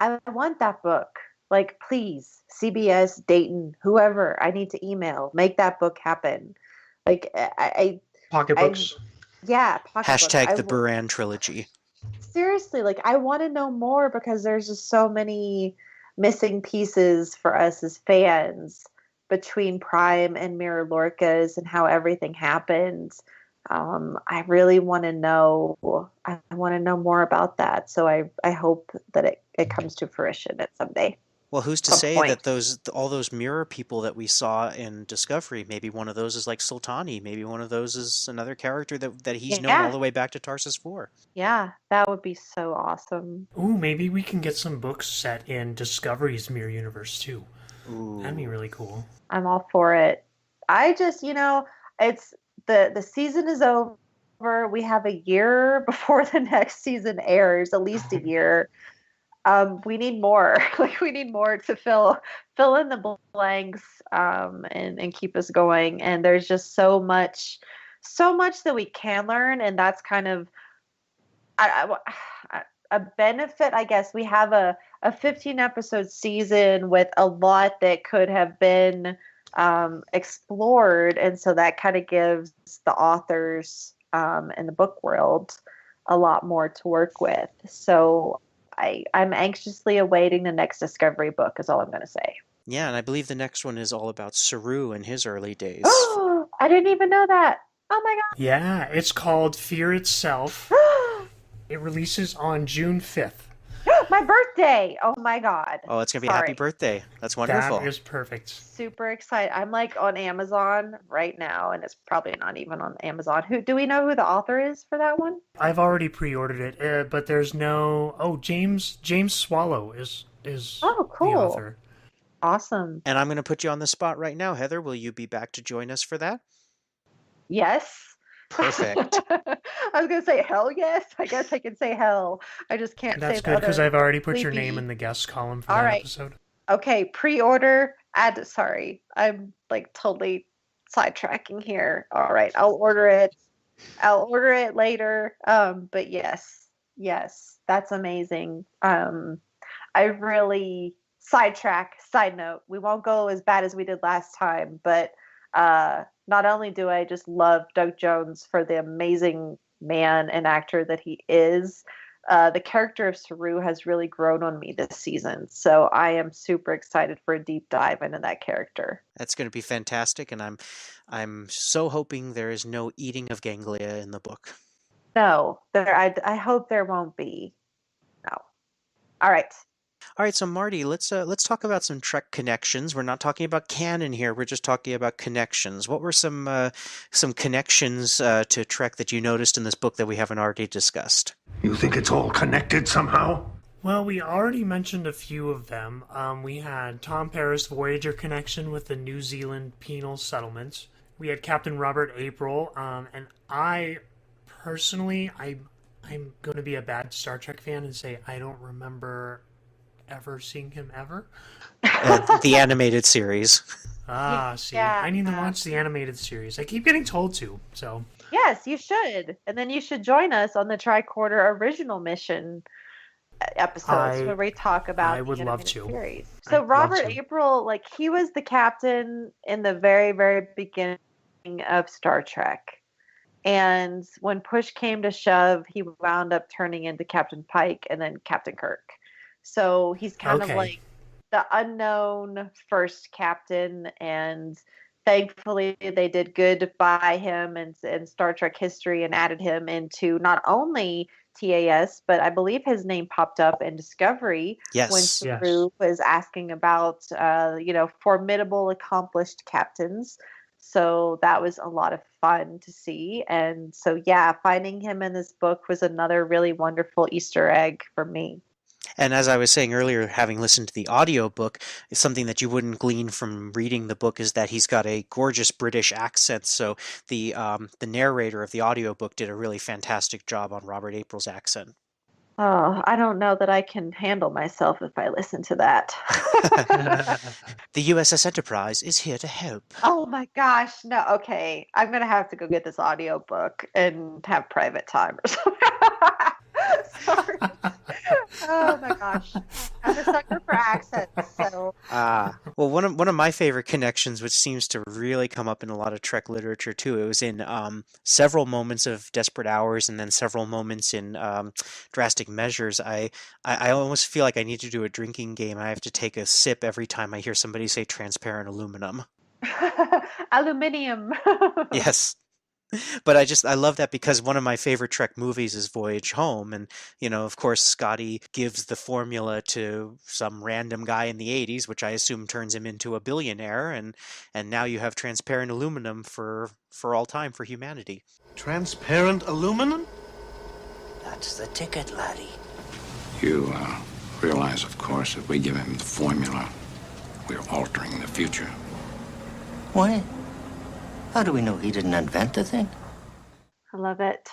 I want that book. Like, please, CBS, Dayton, whoever, I need to email. Make that book happen. Like, Pocketbooks. Yeah, pocketbooks. Hashtag the Buran trilogy. Seriously, like, I want to know more because there's just so many missing pieces for us as fans between Prime and Mirror Lorca's and how everything happens. I really want to know. I want to know more about that. So I hope that it comes to fruition at someday. Well, who's to say that all those mirror people that we saw in Discovery, maybe one of those is like Sultani, maybe one of those is another character that he's known all the way back to Tarsus 4. Yeah, that would be so awesome. Ooh, maybe we can get some books set in Discovery's mirror universe too. Ooh. That'd be really cool. I'm all for it. I just, it's the season is over. We have a year before the next season airs, at least a year. We need more. Like we need more to fill in the blanks and keep us going. And there's just so much that we can learn, and that's kind of a benefit, I guess. We have a 15 episode season with a lot that could have been explored, and so that kind of gives the authors in the book world a lot more to work with. So I'm anxiously awaiting the next Discovery book is all I'm going to say. Yeah, and I believe the next one is all about Saru in his early days. Oh, I didn't even know that. Oh my god. Yeah, it's called Fear Itself. It releases on June 5th. My birthday! Oh my god. Oh, it's going to be a happy birthday. That's wonderful. That is perfect. Super excited. I'm like on Amazon right now, and it's probably not even on Amazon. Do we know who the author is for that one? I've already pre-ordered it, but there's no... Oh, James Swallow is cool. The author. Awesome. And I'm going to put you on the spot right now. Heather, will you be back to join us for that? Yes. Perfect. I was going to say hell yes. I guess I can say hell. I just can't say That's good, because I've already put your sleepy. name in the guest column for All that right. episode. Okay, pre-order. Sorry, I'm like totally sidetracking here. All right, I'll order it. I'll order it later. But yes, that's amazing. I really side note. We won't go as bad as we did last time, but not only do I just love Doug Jones for the amazing man and actor that he is, the character of Saru has really grown on me this season. So I am super excited for a deep dive into that character. That's going to be fantastic, and I'm so hoping there is no eating of ganglia in the book. No, I hope there won't be. No. All right. All right, so Marty, let's talk about some Trek connections. We're not talking about canon here. We're just talking about connections. What were some connections to Trek that you noticed in this book that we haven't already discussed? You think it's all connected somehow? Well, we already mentioned a few of them. We had Tom Paris Voyager connection with the New Zealand penal settlement. We had Captain Robert April, and I personally, I'm going to be a bad Star Trek fan and say I don't remember ever seeing him ever. The animated series. See, I need to watch the animated series. I keep getting told to, so. Yes, you should. And then you should join us on the Tricorder original mission episodes where we talk about I would the love animated to. series. So Robert April, like, he was the captain in the very, very beginning of Star Trek. And when push came to shove, he wound up turning into Captain Pike and then Captain Kirk. So he's kind of like the unknown first captain, and thankfully they did good by him and Star Trek history and added him into not only TAS, but I believe his name popped up in Discovery when Saru was asking about, formidable, accomplished captains. So that was a lot of fun to see. And so, finding him in this book was another really wonderful Easter egg for me. And as I was saying earlier, having listened to the audiobook, something that you wouldn't glean from reading the book is that he's got a gorgeous British accent. So the narrator of the audiobook did a really fantastic job on Robert April's accent. Oh, I don't know that I can handle myself if I listen to that. The USS Enterprise is here to help. Oh my gosh, no, okay. I'm going to have to go get this audiobook and have private time or something. Sorry. Oh my gosh. I'm a sucker for accents, so. Well, one of my favorite connections, which seems to really come up in a lot of Trek literature too, it was in several moments of Desperate Hours and then several moments in Drastic Measures. I almost feel like I need to do a drinking game. I have to take a sip every time I hear somebody say transparent aluminum. Aluminium. Yes. But I love that because one of my favorite Trek movies is Voyage Home. And, of course, Scotty gives the formula to some random guy in the 80s, which I assume turns him into a billionaire. And now you have transparent aluminum for all time for humanity. Transparent aluminum? That's the ticket, laddie. You realize, of course, if we give him the formula, we're altering the future. What? How do we know he didn't invent the thing? I love it.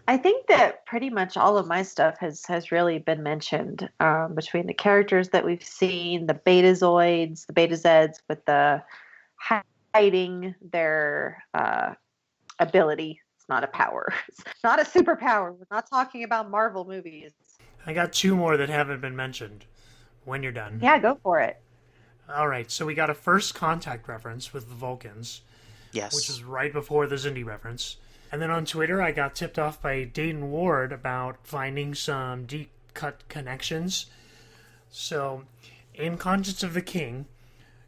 I think that pretty much all of my stuff has really been mentioned between the characters that we've seen, the Betazoids, the Betazeds, with the hiding their ability. It's not a power. It's not a superpower. We're not talking about Marvel movies. I got two more that haven't been mentioned. When you're done. Yeah, go for it. All right, so we got a first contact reference with the Vulcans. Yes. Which is right before the Xindi reference. And then on Twitter, I got tipped off by Dayton Ward about finding some deep cut connections. So, in Conscience of the King,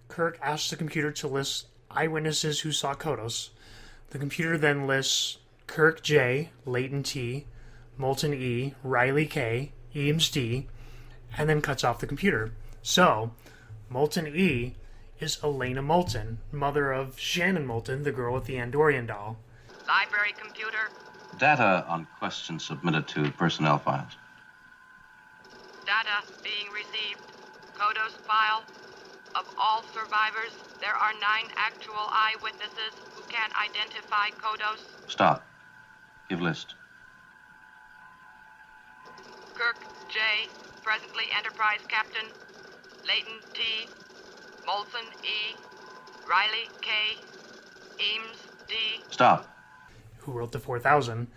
Kirk asks the computer to list eyewitnesses who saw Kodos. The computer then lists Kirk J, Leighton T, Moulton E, Riley K, Eames D, and then cuts off the computer. So, Moulton E is Elena Moulton, mother of Shannon Moulton, the girl with the Andorian doll. Library computer. Data on questions submitted to personnel files. Data being received. Kodos file. Of all survivors, there are 9 actual eyewitnesses who can identify Kodos. Stop. Give list. Kirk J, presently Enterprise captain. Layton T., Molson E., Riley K., Eames D. Stop. Who wrote the 4000.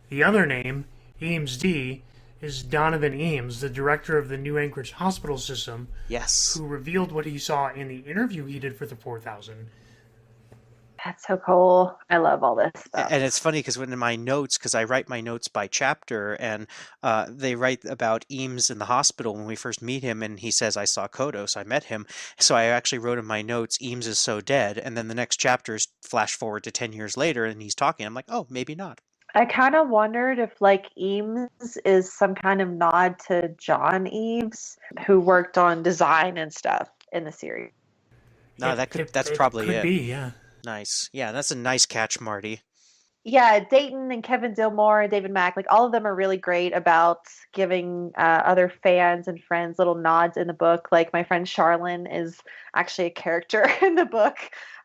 The other name, Eames D., is Donovan Eames, the director of the New Anchorage Hospital System, Yes. who revealed what he saw in the interview he did for the 4000. That's so cool. I love all this stuff. And it's funny because when in my notes, because I write my notes by chapter, and they write about Eames in the hospital when we first meet him, and he says, I saw Kodos, I met him. So I actually wrote in my notes, Eames is so dead. And then the next chapters flash forward to 10 years later, and he's talking. I'm like, oh, maybe not. I kind of wondered if, like, Eames is some kind of nod to John Eaves, who worked on design and stuff in the series. No, that's probably could it. be, yeah. Nice. Yeah, that's a nice catch, Marty. Yeah, Dayton and Kevin Dillmore and David Mack, like, all of them are really great about giving other fans and friends little nods in the book. Like, my friend Charlene is actually a character in the book.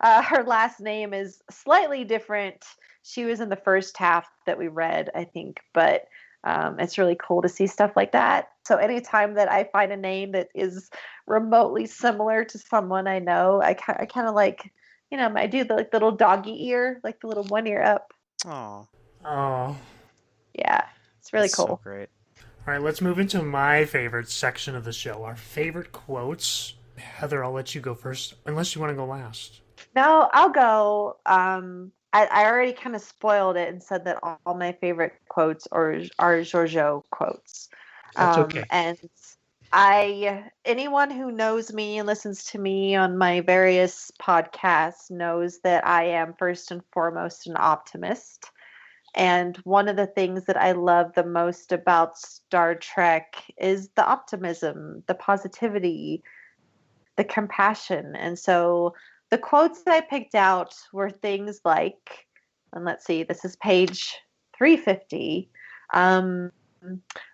Her last name is slightly different. She was in the first half that we read, I think, but it's really cool to see stuff like that. So anytime that I find a name that is remotely similar to someone I know, I kind of like, you know, I do the little doggy ear, like the little one ear up. Oh. Yeah, it's really cool. So great. All right, let's move into my favorite section of the show, our favorite quotes. Heather, I'll let you go first, unless you want to go last. No, I'll go. I already kind of spoiled it and said that all my favorite quotes are Giorgio quotes. That's okay. And anyone who knows me and listens to me on my various podcasts knows that I am first and foremost an optimist. And one of the things that I love the most about Star Trek is the optimism, the positivity, the compassion. And so the quotes that I picked out were things like, and let's see, this is page 350.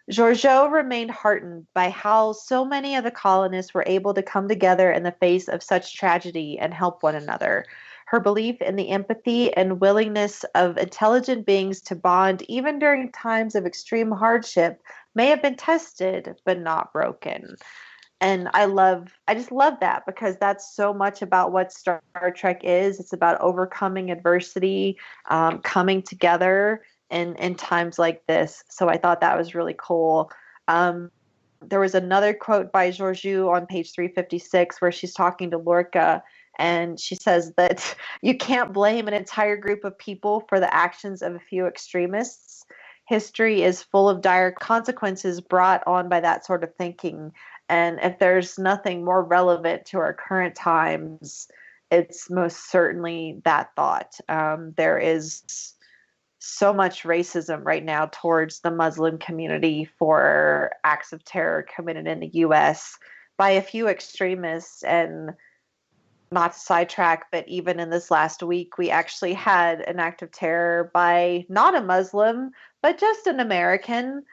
Giorgio remained heartened by how so many of the colonists were able to come together in the face of such tragedy and help one another. Her belief in the empathy and willingness of intelligent beings to bond even during times of extreme hardship may have been tested but not broken. And I just love that, because that's so much about what Star Trek is. It's about overcoming adversity, coming together in times like this. So I thought that was really cool. There was another quote by Georgiou on page 356 where she's talking to Lorca, and she says that you can't blame an entire group of people for the actions of a few extremists. History is full of dire consequences brought on by that sort of thinking. And if there's nothing more relevant to our current times, it's most certainly that thought. There is so much racism right now towards the Muslim community for acts of terror committed in the U.S. by a few extremists. And not to sidetrack, but even in this last week, we actually had an act of terror by not a Muslim, but just an American.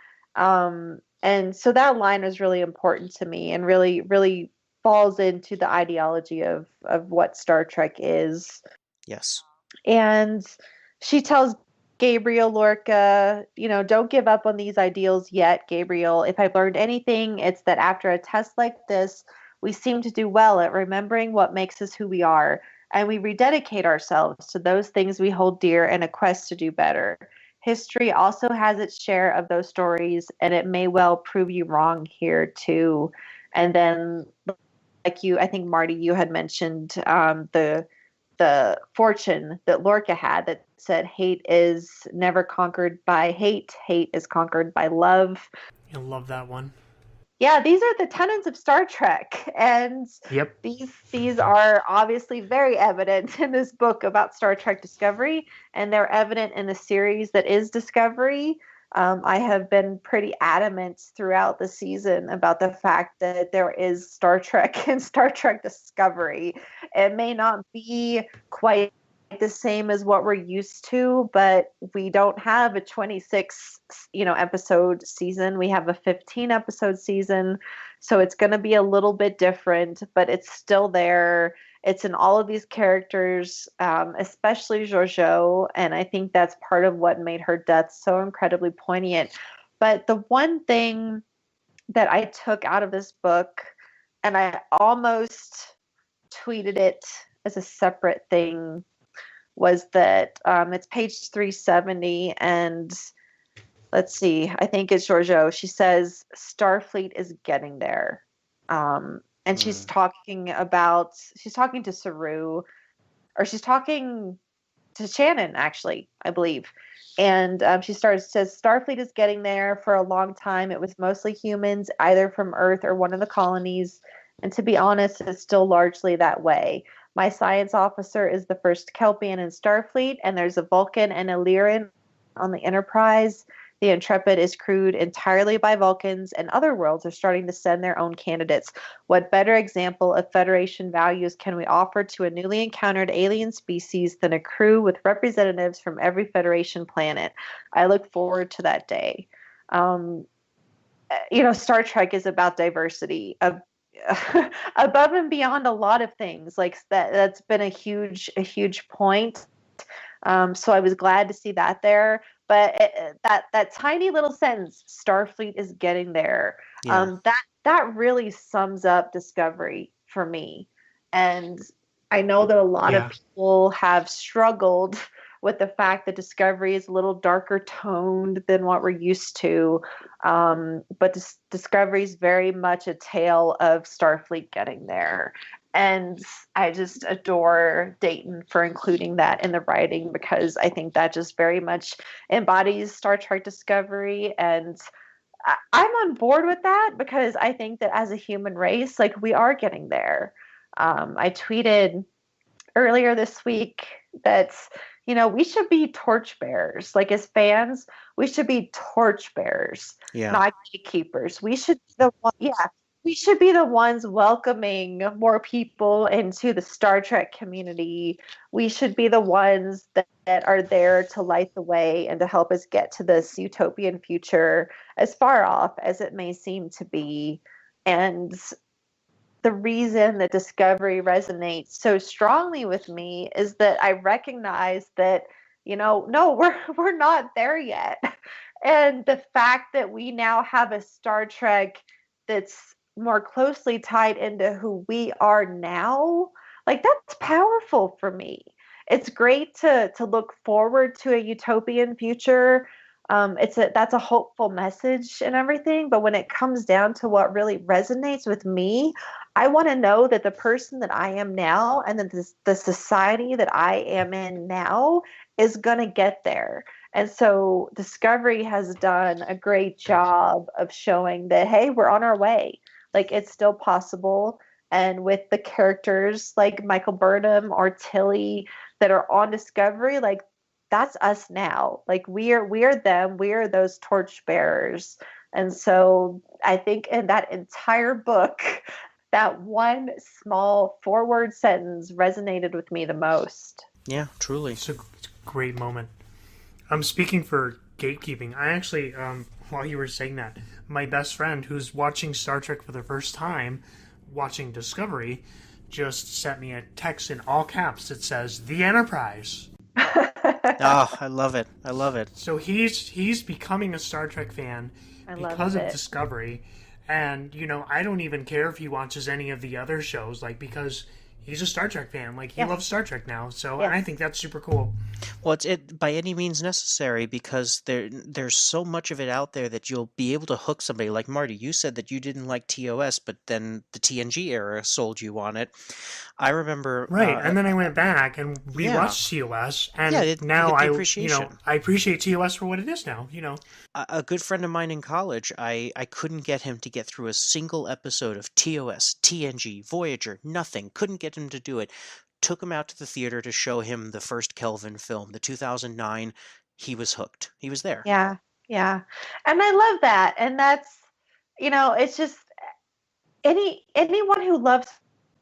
And so that line is really important to me and really, really falls into the ideology of what Star Trek is. Yes. And she tells Gabriel Lorca, don't give up on these ideals yet, Gabriel. If I've learned anything, it's that after a test like this, we seem to do well at remembering what makes us who we are, and we rededicate ourselves to those things we hold dear in a quest to do better. History also has its share of those stories, and it may well prove you wrong here too. And then, like I think Marty, you had mentioned the fortune that Lorca had that said hate is never conquered by hate. Hate is conquered by love. I love that one. Yeah, these are the tenets of Star Trek, and yep. These are obviously very evident in this book about Star Trek Discovery, and they're evident in the series that is Discovery. I have been pretty adamant throughout the season about the fact that there is Star Trek and Star Trek Discovery. It may not be quite the same as what we're used to, but we don't have a 26 episode season. We have a 15 episode season, so it's going to be a little bit different, but it's still there. It's in all of these characters, especially Giorgio, and I think that's part of what made her death so incredibly poignant. But the one thing that I took out of this book and I almost tweeted it as a separate thing, was that it's page 370, and let's see, I think it's Giorgio. She says Starfleet is getting there. And she's talking to Saru, or she's talking to Shannon, actually, I believe. And she says Starfleet is getting there. For a long time, it was mostly humans, either from Earth or one of the colonies. And to be honest, it's still largely that way. My science officer is the first Kelpian in Starfleet, and there's a Vulcan and a Lyran on the Enterprise. The Intrepid is crewed entirely by Vulcans, and other worlds are starting to send their own candidates. What better example of Federation values can we offer to a newly encountered alien species than a crew with representatives from every Federation planet? I look forward to that day. Star Trek is about diversity, above and beyond a lot of things. Like that's been a huge point. So I was glad to see that there. But that tiny little sentence, Starfleet is getting there, that really sums up Discovery for me. And I know that a lot of people have struggled with the fact that Discovery is a little darker toned than what we're used to. But Discovery is very much a tale of Starfleet getting there. And I just adore Dayton for including that in the writing, because I think that just very much embodies Star Trek Discovery. And I'm on board with that, because I think that as a human race, like, we are getting there. I tweeted earlier this week that, we should be torchbearers. Like, as fans, we should be torchbearers, not gatekeepers. We should be the one, we should be the ones welcoming more people into the Star Trek community. We should be the ones that are there to light the way and to help us get to this utopian future, as far off as it may seem to be. And the reason that Discovery resonates so strongly with me is that I recognize that, no, we're not there yet. And the fact that we now have a Star Trek that's more closely tied into who we are now, like, that's powerful for me. It's great to look forward to a utopian future. That's a hopeful message and everything, but when it comes down to what really resonates with me, I want to know that the person that I am now, and that the society that I am in now, is going to get there. And so Discovery has done a great job of showing that, hey, we're on our way. Like, it's still possible. And with the characters like Michael Burnham or Tilly that are on Discovery, like, that's us now. Like, we are them. We are those torchbearers. And so I think in that entire book, that one small forward sentence resonated with me the most. Yeah, truly. It's a great moment. Speaking for gatekeeping, I actually, while you were saying that, my best friend who's watching Star Trek for the first time, watching Discovery, just sent me a text in all caps that says, "The Enterprise." Oh, I love it. I love it. So he's becoming a Star Trek fan because of Discovery. And, I don't even care if he watches any of the other shows, like, because he's a Star Trek fan. Like, he loves Star Trek now. So I think that's super cool. Well, it's by any means necessary, because there's so much of it out there that you'll be able to hook somebody. Like, Marty, you said that you didn't like TOS, but then the TNG era sold you on it. I remember... Right, and then I went back and rewatched TOS, and now I appreciate TOS for what it is now, A good friend of mine in college, I couldn't get him to get through a single episode of TOS, TNG, Voyager, nothing. Couldn't get him to do it. Took him out to the theater to show him the first Kelvin film, the 2009. He was hooked. He was there. Yeah. And I love that. And that's, it's just anyone who loves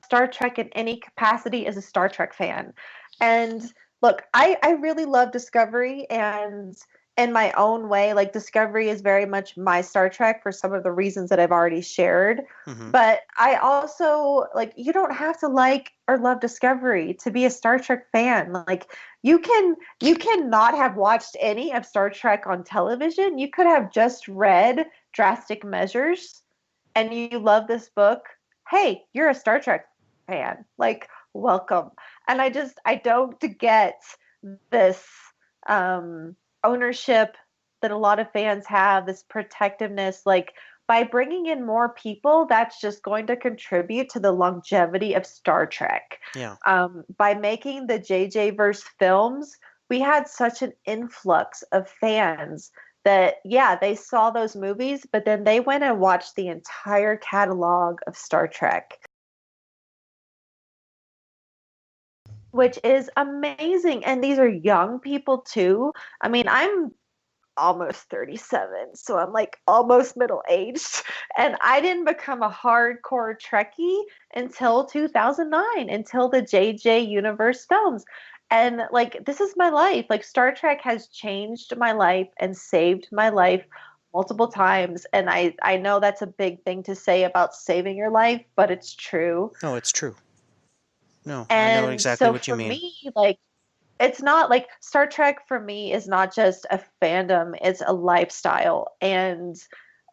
Star Trek in any capacity is a Star Trek fan. And look, I really love Discovery, and in my own way, like, Discovery is very much my Star Trek for some of the reasons that I've already shared. Mm-hmm. But I also, like, you don't have to like or love Discovery to be a Star Trek fan. Like, you can not have watched any of Star Trek on television. You could have just read Drastic Measures and you love this book. hey, you're a Star Trek fan. Like, welcome. And I don't get this ownership that a lot of fans have, this protectiveness. Like, by bringing in more people, that's just going to contribute to the longevity of Star Trek. Yeah. By making the JJ verse films, we had such an influx of fans that, yeah, they saw those movies, but then they went and watched the entire catalog of Star Trek, which is amazing. And these are young people too. I mean, I'm almost 37, so I'm like almost middle aged, and I didn't become a hardcore Trekkie until 2009, until the JJ Universe films. And like, this is my life. Like, Star Trek has changed my life and saved my life multiple times. And I know that's a big thing to say about saving your life, but it's true. No, it's true. No, And I know exactly so what you for mean. me, like, it's not like Star Trek for me is not just a fandom, it's a lifestyle, and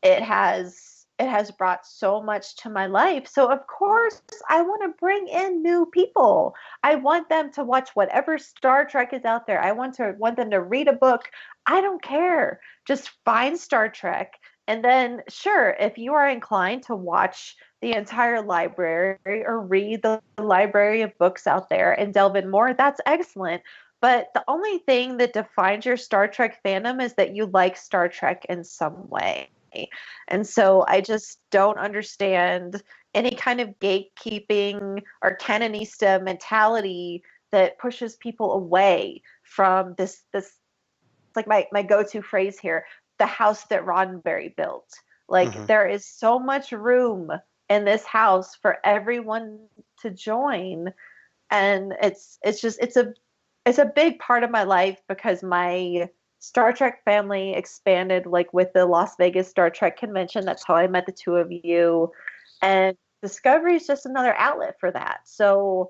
it has brought so much to my life. So of course I want to bring in new people. I want them to watch whatever Star Trek is out there. I want them to read a book. I don't care. Just find Star Trek, and then sure, if you are inclined to watch the entire library or read the library of books out there and delve in more, that's excellent. But the only thing that defines your Star Trek fandom is that you like Star Trek in some way. And so I just don't understand any kind of gatekeeping or canonista mentality that pushes people away from this like my go-to phrase here, the house that Roddenberry built. Like, there is so much room in this house for everyone to join, and it's a big part of my life because my Star Trek family expanded like with the Las Vegas Star Trek convention. That's how I met the two of you, and Discovery is just another outlet for that. So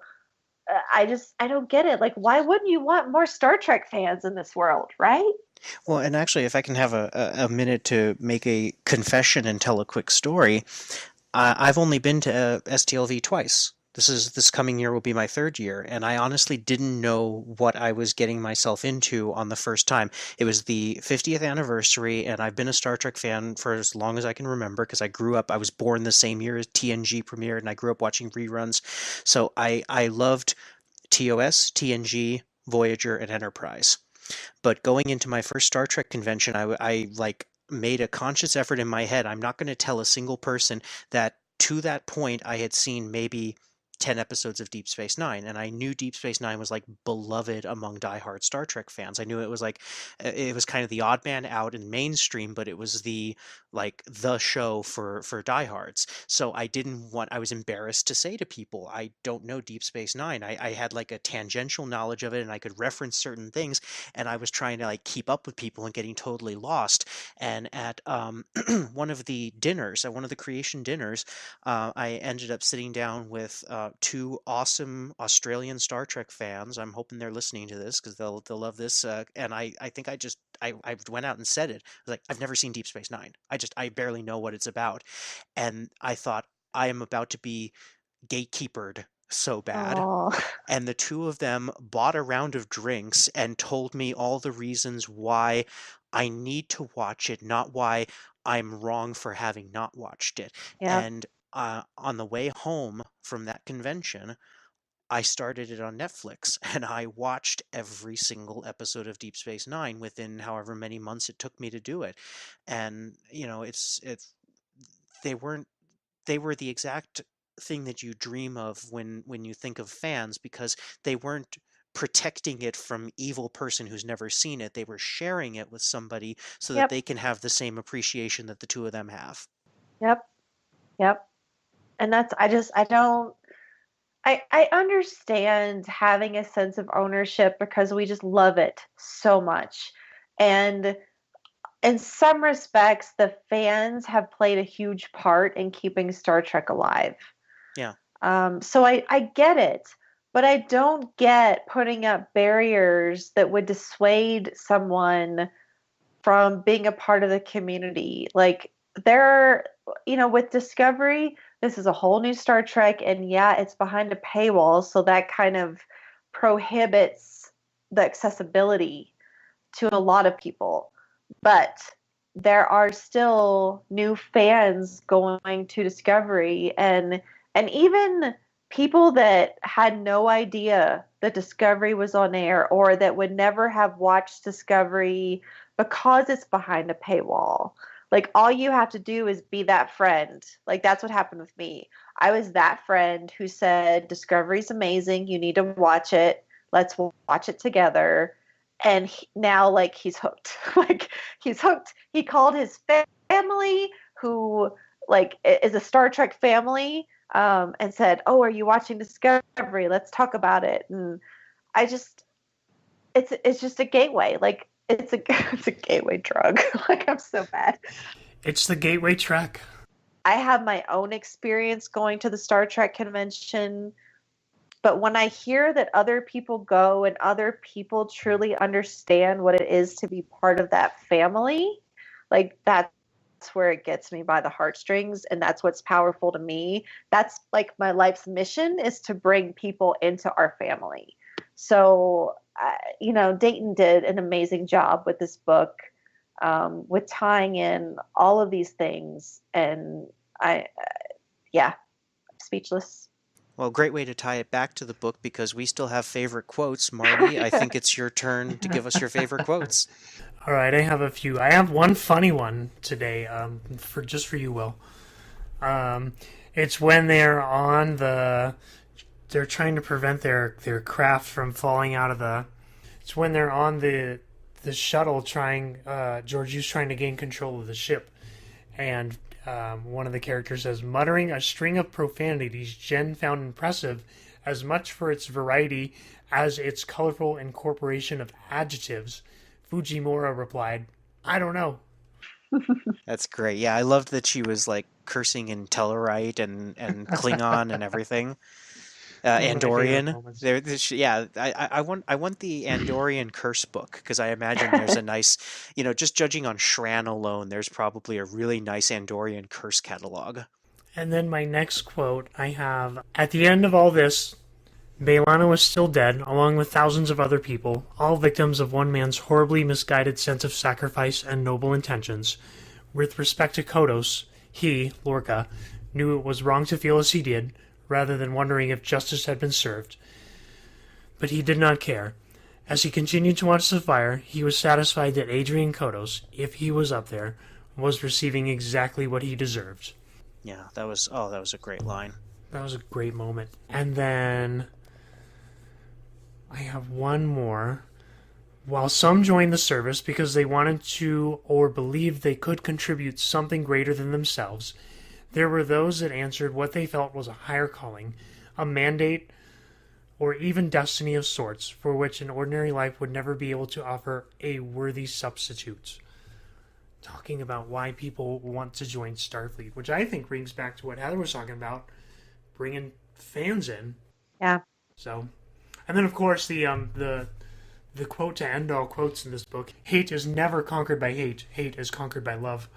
I don't get it. Like, why wouldn't you want more Star Trek fans in this world, right? Well, and actually, if I can have a minute to make a confession and tell a quick story, I've only been to STLV twice. This coming year will be my third year, and I honestly didn't know what I was getting myself into on the first time. It was the 50th anniversary, and I've been a Star Trek fan for as long as I can remember because I was born the same year as TNG premiered, and I grew up watching reruns. So I loved TOS, TNG, Voyager, and Enterprise. But going into my first Star Trek convention, I like made a conscious effort in my head. I'm not going to tell a single person that to that point I had seen maybe 10 episodes of Deep Space Nine, and I knew Deep Space Nine was like beloved among diehard Star Trek fans. I knew it was like it was kind of the odd man out in mainstream, but it was the show for diehards. So I was embarrassed to say to people, I don't know Deep Space Nine. I had like a tangential knowledge of it, and I could reference certain things, and I was trying to like keep up with people and getting totally lost. And at one of the dinners, at one of the creation dinners, I ended up sitting down with two awesome Australian Star Trek fans. I'm hoping they're listening to this because they'll love this. And I think I went out and said it. I was like, I've never seen Deep Space Nine. I barely know what it's about. And I thought, I am about to be gatekeepered so bad. Aw. And the two of them bought a round of drinks and told me all the reasons why I need to watch it, not why I'm wrong for having not watched it. Yeah. And on the way home from that convention, I started it on Netflix, and I watched every single episode of Deep Space Nine within however many months it took me to do it. And it's they weren't they were the exact thing that you dream of when you think of fans, because they weren't protecting it from evil person who's never seen it. They were sharing it with somebody so that Yep. they can have the same appreciation that the two of them have. Yep. Yep. And that's I understand having a sense of ownership because we just love it so much. And in some respects, the fans have played a huge part in keeping Star Trek alive. Yeah. So I get it, but I don't get putting up barriers that would dissuade someone from being a part of the community. Like, with Discovery, this is a whole new Star Trek, and yeah, it's behind a paywall, so that kind of prohibits the accessibility to a lot of people. But there are still new fans going to Discovery, and even people that had no idea that Discovery was on air, or that would never have watched Discovery because it's behind a paywall. Like, all you have to do is be that friend. Like, that's what happened with me. I was that friend who said, Discovery's amazing. You need to watch it. Let's watch it together. And now, like, he's hooked. Like, he's hooked. He called his family, who, like, is a Star Trek family, and said, oh, are you watching Discovery? Let's talk about it. And I just, it's just a gateway. Like, it's a gateway drug. Like, I'm so bad. It's the gateway Trek. I have my own experience going to the Star Trek convention, but when I hear that other people go and other people truly understand what it is to be part of that family, like, that's where it gets me by the heartstrings, and that's what's powerful to me. That's like my life's mission, is to bring people into our family. So, Dayton did an amazing job with this book, with tying in all of these things. And speechless. Well, great way to tie it back to the book, because we still have favorite quotes. Marty, I think it's your turn to give us your favorite quotes. All right, I have a few. I have one funny one today, for you, Will. It's when they're trying to prevent their craft from falling out of the. It's when they're on the shuttle Georgiou's trying to gain control of the ship, and one of the characters says, muttering a string of profanities Jen found impressive as much for its variety as its colorful incorporation of adjectives. Fujimura replied, I don't know. That's great. Yeah, I loved that she was like cursing in Tellarite and Klingon and everything. Andorian. I want the Andorian curse book, because I imagine there's a nice, just judging on Shran alone, there's probably a really nice Andorian curse catalog. And then my next quote I have, at the end of all this, Bailana was still dead, along with thousands of other people, all victims of one man's horribly misguided sense of sacrifice and noble intentions. With respect to Kodos, he, Lorca, knew it was wrong to feel as he did, rather than wondering if justice had been served. But he did not care. As he continued to watch the fire, he was satisfied that Adrian Kodos, if he was up there, was receiving exactly what he deserved. Yeah, that was a great line. That was a great moment. And then I have one more. While some joined the service because they wanted to or believed they could contribute something greater than themselves, there were those that answered what they felt was a higher calling, a mandate, or even destiny of sorts, for which an ordinary life would never be able to offer a worthy substitute. Talking about why people want to join Starfleet, which I think brings back to what Heather was talking about, bringing fans in. Yeah. So, and then of course the quote to end all quotes in this book: "Hate is never conquered by hate. Hate is conquered by love."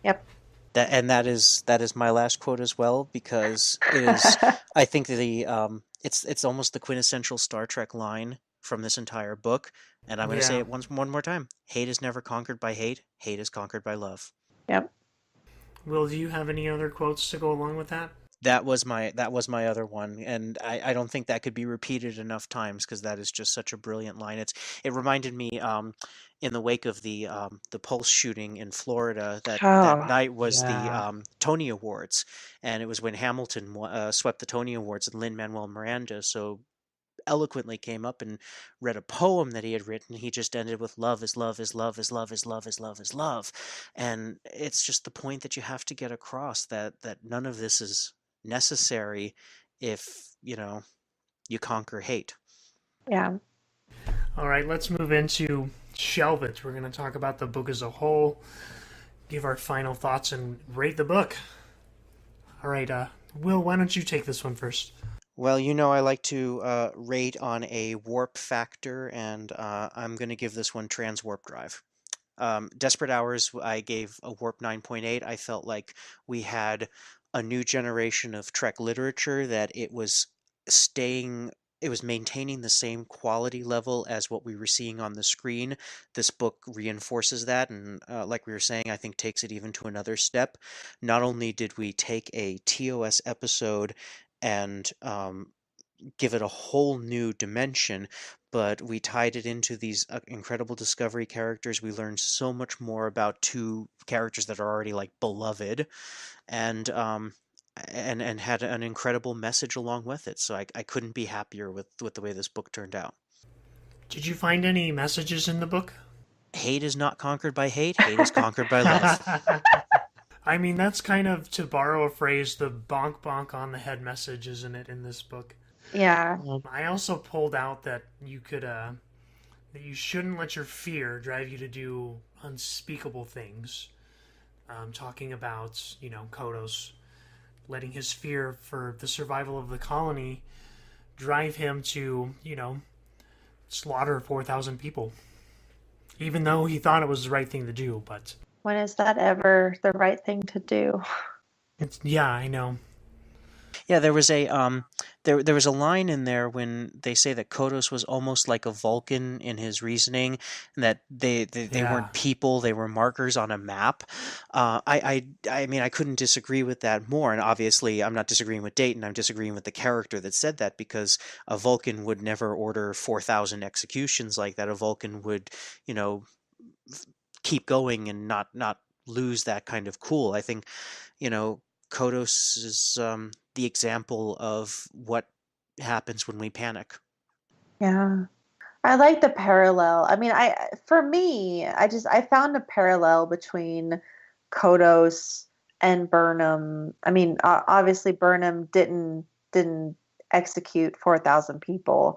Yep. That is my last quote as well, because it is. I think it's almost the quintessential Star Trek line from this entire book, and I'm going to say it one more time: hate is never conquered by hate. Hate is conquered by love. Yep. Will, do you have any other quotes to go along with that? That was my other one, and I don't think that could be repeated enough times, because that is just such a brilliant line. It reminded me in the wake of the Pulse shooting in Florida, that night was the Tony Awards, and it was when Hamilton swept the Tony Awards, and Lin-Manuel Miranda so eloquently came up and read a poem that he had written. He just ended with love is love is love is love is love is love is love, and it's just the point that you have to get across, that none of this is necessary if you conquer hate. Yeah. All right, let's move into Shelve It. We're going to talk about the book as a whole, give our final thoughts, and rate the book. All right, Will, why don't you take this one first? Well, I like to rate on a warp factor, and I'm going to give this one trans warp drive. Desperate Hours, I gave a warp 9.8. I felt like we had a new generation of Trek literature, that it was maintaining the same quality level as what we were seeing on the screen. This book reinforces that, and like we were saying, I think takes it even to another step. Not only did we take a TOS episode and give it a whole new dimension, but we tied it into these incredible Discovery characters. We learned so much more about two characters that are already like beloved, and had an incredible message along with it. So I couldn't be happier with the way this book turned out. Did you find any messages in the book? Hate is not conquered by hate. Hate is conquered by love. I mean, that's kind of, to borrow a phrase, the bonk bonk on the head message, isn't it, in this book? Yeah. I also pulled out that you could, that you shouldn't let your fear drive you to do unspeakable things. Talking about, Kodos letting his fear for the survival of the colony drive him to, slaughter 4,000 people. Even though he thought it was the right thing to do, but... When is that ever the right thing to do? Yeah, I know. Yeah, there was a there was a line in there when they say that Kodos was almost like a Vulcan in his reasoning, and that they weren't people, they were markers on a map. I mean, I couldn't disagree with that more. And obviously, I'm not disagreeing with Dayton. I'm disagreeing with the character that said that, because a Vulcan would never order 4,000 executions like that. A Vulcan would, keep going and not lose that kind of cool. I think, Kodos is the example of what happens when we panic. Yeah. I like the parallel. I mean, for me, I found a parallel between Kodos and Burnham. I mean, obviously Burnham didn't execute 4,000 people,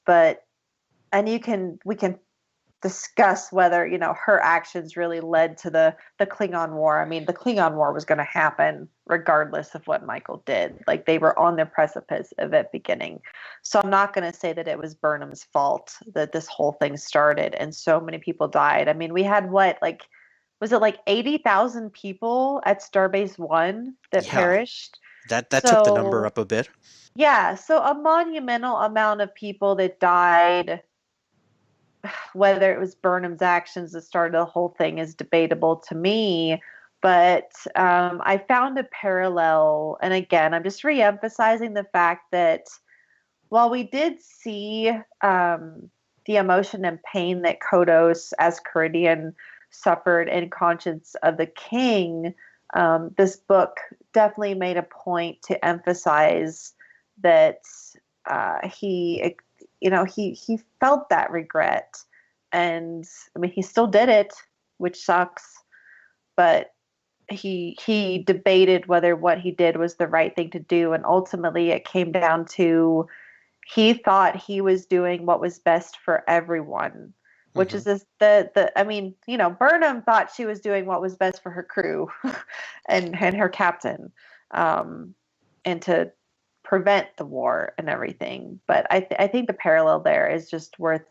and we can discuss whether, her actions really led to the Klingon War. I mean, the Klingon War was going to happen regardless of what Michael did. Like, they were on the precipice of it beginning. So I'm not going to say that it was Burnham's fault that this whole thing started and so many people died. I mean, we had was it like 80,000 people at Starbase 1 that perished? That took the number up a bit. Yeah, so a monumental amount of people that died. Whether it was Burnham's actions that started the whole thing is debatable to me, but I found a parallel. And again, I'm just re-emphasizing the fact that while we did see the emotion and pain that Kodos as Caridian suffered in Conscience of the King, this book definitely made a point to emphasize that he felt that regret. And I mean, he still did it, which sucks, but he debated whether what he did was the right thing to do. And ultimately it came down to, he thought he was doing what was best for everyone, which is Burnham thought she was doing what was best for her crew and her captain, and to prevent the war and everything. But I think the parallel there is just worth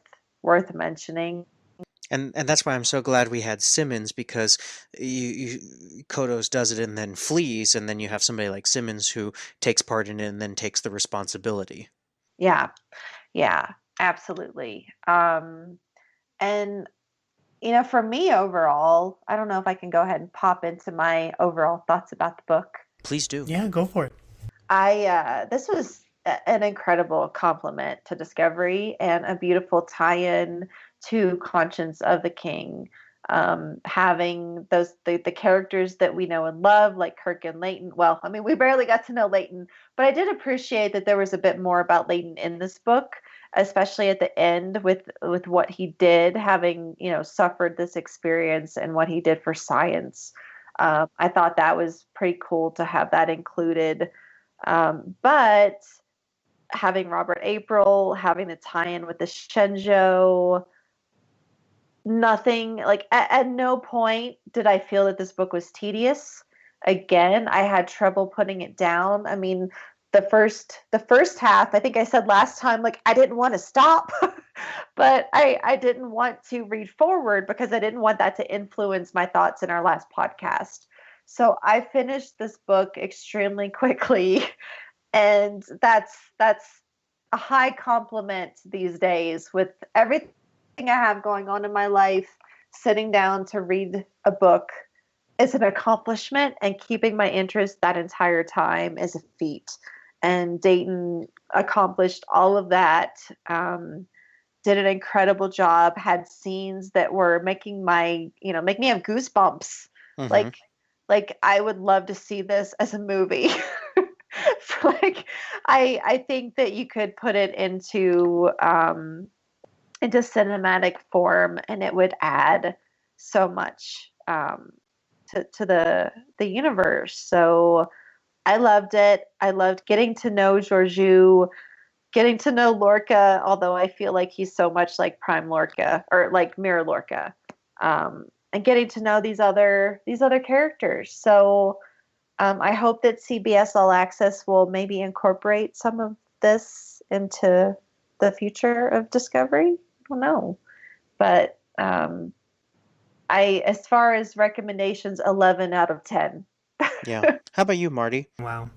mentioning. And that's why I'm so glad we had Simmons, because Kodos does it and then flees, and then you have somebody like Simmons who takes part in it and then takes the responsibility. Yeah, absolutely. And for me overall, I don't know if I can go ahead and pop into my overall thoughts about the book. Please do. Yeah, go for it. This was an incredible compliment to Discovery and a beautiful tie-in to Conscience of the King. Having the characters that we know and love, like Kirk and Leighton. Well, I mean, we barely got to know Leighton, but I did appreciate that there was a bit more about Leighton in this book, especially at the end with what he did, having suffered this experience and what he did for science. I thought that was pretty cool to have that included. But having Robert April, having the tie-in with the Shenzhou, nothing, like at no point did I feel that this book was tedious. Again, I had trouble putting it down. I mean, the first half, I think I said last time, like, I didn't want to stop, but I didn't want to read forward because I didn't want that to influence my thoughts in our last podcast. So I finished this book extremely quickly, and that's a high compliment these days with everything I have going on in my life. Sitting down to read a book is an accomplishment, and keeping my interest that entire time is a feat. And Dayton accomplished all of that. Did an incredible job. Had scenes that were making make me have goosebumps. Mm-hmm. Like I would love to see this as a movie. Like I think that you could put it into cinematic form, and it would add so much to the universe. So I loved it. I loved getting to know Georgiou, getting to know Lorca, although I feel like he's so much like Prime Lorca or like Mirror Lorca, and getting to know these other characters. So I hope that CBS All Access will maybe incorporate some of this into the future of Discovery. I don't know, but as far as recommendations, 11 out of 10. Yeah. How about you, Marty? Wow.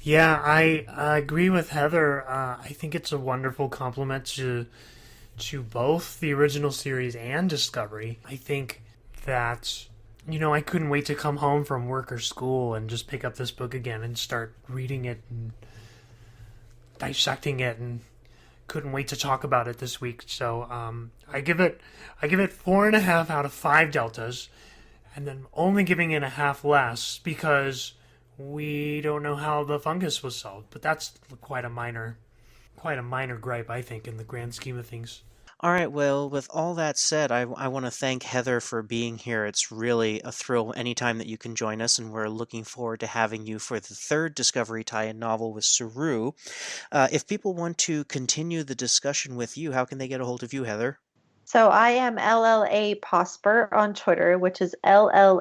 Yeah, I agree with Heather. I think it's a wonderful compliment to both the original series and Discovery. I think that, I couldn't wait to come home from work or school and just pick up this book again and start reading it and dissecting it, and couldn't wait to talk about it this week. So I give it 4.5 out of 5 deltas, and then only giving it a half less because we don't know how the fungus was solved. But that's quite a minor gripe, I think, in the grand scheme of things. All right, well, with all that said, I want to thank Heather for being here. It's really a thrill anytime that you can join us, and we're looking forward to having you for the third Discovery tie-in novel with Saru. If people want to continue the discussion with you, how can they get a hold of you, Heather? So I am LLA Posper on Twitter, which is LLAPAWSPER.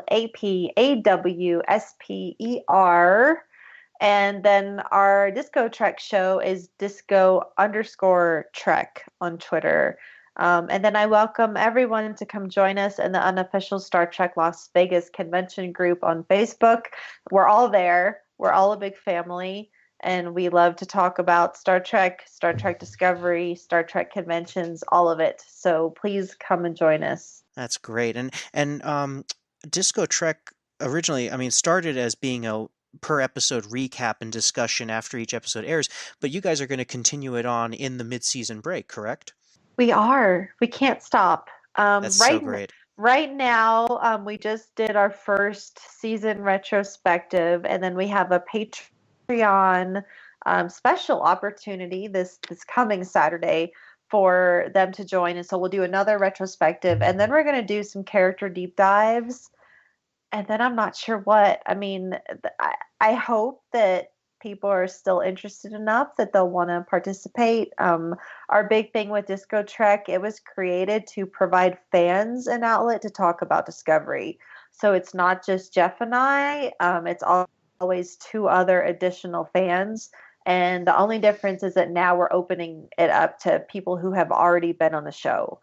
And then our Disco Trek show is disco_trek on Twitter. And then I welcome everyone to come join us in the unofficial Star Trek Las Vegas convention group on Facebook. We're all there. We're all a big family. And we love to talk about Star Trek Discovery, Star Trek conventions, all of it. So please come and join us. That's great. And Disco Trek originally, started as being a per episode recap and discussion after each episode airs, but you guys are going to continue it on in the mid-season break, correct? We are. We can't stop. That's so great. Right now, we just did our first season retrospective, and then we have a Patreon special opportunity this coming Saturday for them to join. And so we'll do another retrospective, and then we're going to do some character deep dives. And then I'm not sure what. I hope that people are still interested enough that they'll want to participate. Our big thing with Disco Trek, it was created to provide fans an outlet to talk about Discovery. So it's not just Jeff and I. It's always 2 other additional fans. And the only difference is that now we're opening it up to people who have already been on the show.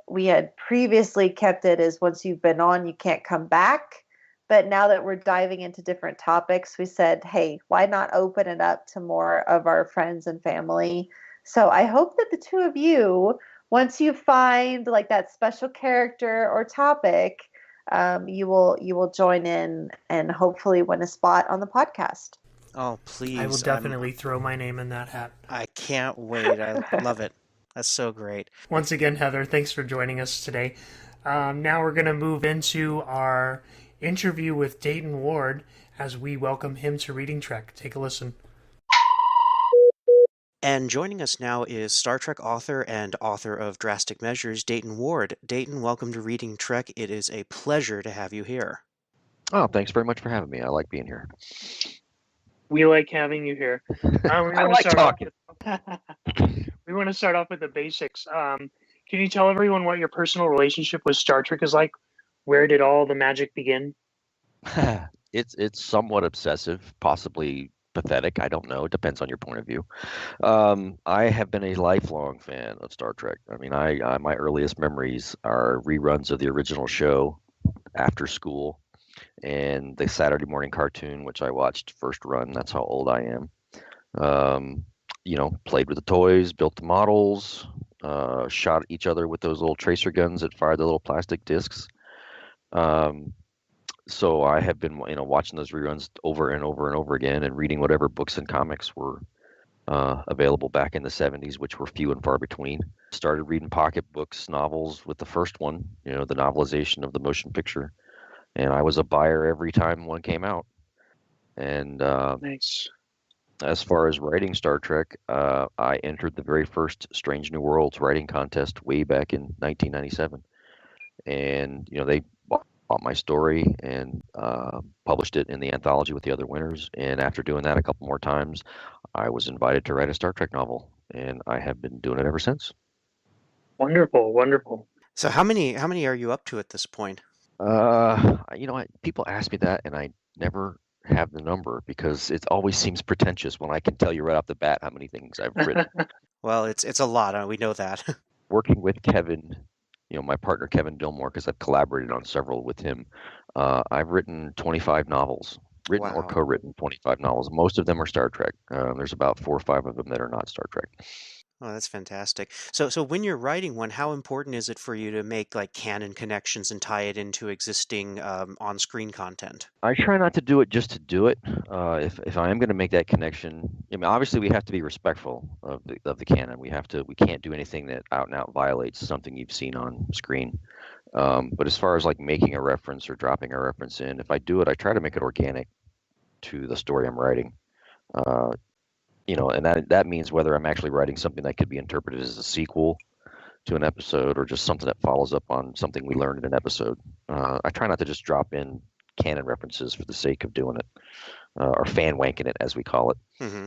We had previously kept it as once you've been on, you can't come back. But now that we're diving into different topics, we said, hey, why not open it up to more of our friends and family? So I hope that the 2 of you, once you find like that special character or topic, you will join in and hopefully win a spot on the podcast. Oh, please. I will definitely throw my name in that hat. I can't wait. I love it. That's so great. Once again, Heather, thanks for joining us today. Now we're going to move into our interview with Dayton Ward as we welcome him to ReadingTrek. Take a listen. And joining us now is Star Trek author and author of Drastic Measures, Dayton Ward. Dayton, welcome to ReadingTrek. It is a pleasure to have you here. Oh, thanks very much for having me. I like being here. We like having you here. I like talking. We want to start off with the basics. Can you tell everyone what your personal relationship with Star Trek is like? Where did all the magic begin? It's somewhat obsessive, possibly pathetic. I don't know. It depends on your point of view. I have been a lifelong fan of Star Trek. My earliest memories are reruns of the original show after school, and the Saturday morning cartoon, which I watched first run. That's how old I am. Played with the toys, built the models, shot each other with those little tracer guns that fired the little plastic discs. So I have been, watching those reruns over and over and over again, and reading whatever books and comics were available back in the 70s, which were few and far between. Started reading pocketbooks, novels with the first one, the novelization of the motion picture, and I was a buyer every time one came out. And Nice. as far as writing Star Trek, I entered the very first Strange New Worlds writing contest way back in 1997, and they bought my story and published it in the anthology with the other winners. And after doing that a couple more times, I was invited to write a Star Trek novel, and I have been doing it ever since. Wonderful, wonderful. So how many are you up to at this point? People ask me that, and I never have the number because it always seems pretentious when I can tell you right off the bat how many things I've written. Well, it's a lot. We know that. Working with Kevin, my partner Kevin Dillmore, because I've collaborated on several with him. I've written 25 novels, written or co-written 25 novels. Most of them are Star Trek. There's about 4 or 5 of them that are not Star Trek. Oh, that's fantastic. So when you're writing one, how important is it for you to make like canon connections and tie it into existing on-screen content? I try not to do it just to do it. If I am going to make that connection, obviously we have to be respectful of the canon. We can't do anything that out and out violates something you've seen on screen. But as far as like making a reference or dropping a reference in, if I do it, I try to make it organic to the story I'm writing. And that means whether I'm actually writing something that could be interpreted as a sequel to an episode or just something that follows up on something we learned in an episode. I try not to just drop in canon references for the sake of doing it, or fan wanking it, as we call it. Mm-hmm.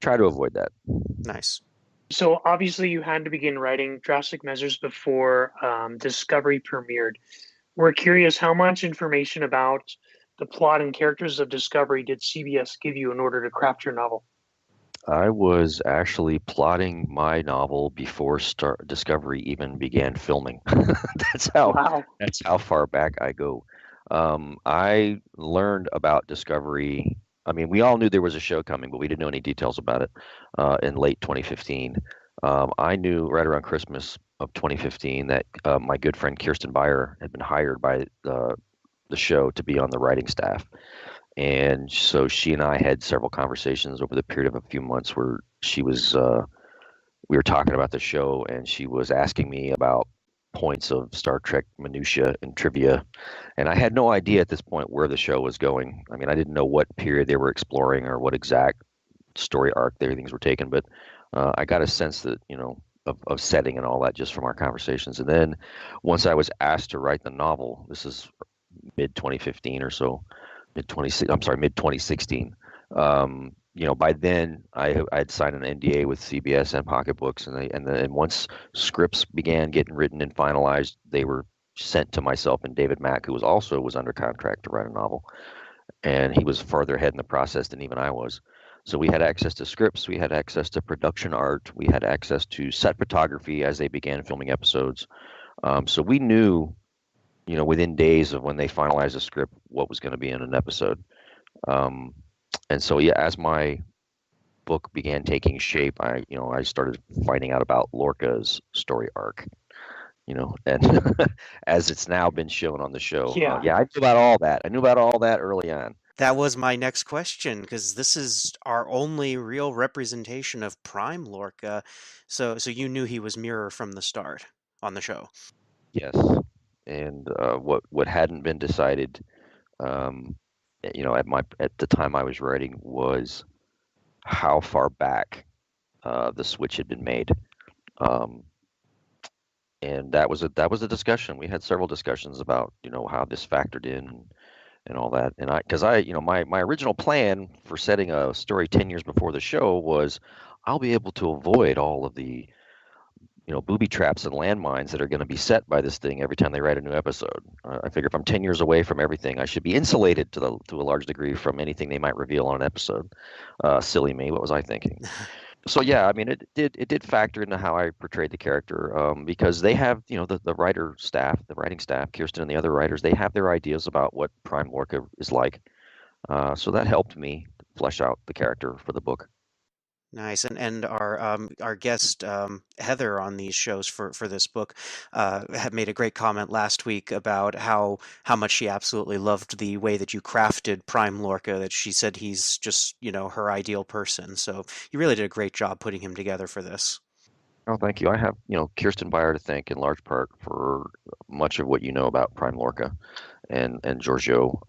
Try to avoid that. Nice. So obviously you had to begin writing Drastic Measures before Discovery premiered. We're curious, how much information about the plot and characters of Discovery did CBS give you in order to craft your novel? I was actually plotting my novel before Discovery even began filming. That's how far back I go. I learned about Discovery. I mean, we all knew there was a show coming, but we didn't know any details about it in late 2015. I knew right around Christmas of 2015 that my good friend Kirsten Beyer had been hired by the show to be on the writing staff. And so she and I had several conversations over the period of a few months where she was, we were talking about the show, and she was asking me about points of Star Trek minutia and trivia. And I had no idea at this point where the show was going. I mean, I didn't know what period they were exploring or what exact story arc things were taking, but I got a sense that, of setting and all that just from our conversations. And then once I was asked to write the novel, this is mid 2015 or so, mid 2016. By then I had signed an NDA with CBS and Pocket Books, and once scripts began getting written and finalized, they were sent to myself and David Mack, who was under contract to write a novel, and he was farther ahead in the process than even I was. So we had access to scripts, we had access to production art, we had access to set photography as they began filming episodes. So we knew, within days of when they finalized the script, what was going to be in an episode. And so, as my book began taking shape, I started finding out about Lorca's story arc, and as it's now been shown on the show. I knew about all that. I knew about all that early on. That was my next question, because this is our only real representation of Prime Lorca. So you knew he was Mirror from the start on the show. Yes. And what hadn't been decided, at the time I was writing, was how far back the switch had been made, and that was a discussion. We had several discussions about how this factored in and all that. And my original plan for setting a story 10 years before the show was I'll be able to avoid all of the booby traps and landmines that are going to be set by this thing every time they write a new episode. I figure if I'm 10 years away from everything, I should be insulated to a large degree from anything they might reveal on an episode. Silly me. What was I thinking? So yeah, I mean, it did factor into how I portrayed the character, because they have, the writing staff, Kirsten and the other writers, they have their ideas about what Prime Lorca is like. So that helped me flesh out the character for the book. Nice. And our guest Heather on these shows for this book had made a great comment last week about how much she absolutely loved the way that you crafted Prime Lorca, that she said he's just, her ideal person. So you really did a great job putting him together for this. Oh, thank you. I have, Kirsten Beyer to thank in large part for much of what you know about Prime Lorca and Giorgio.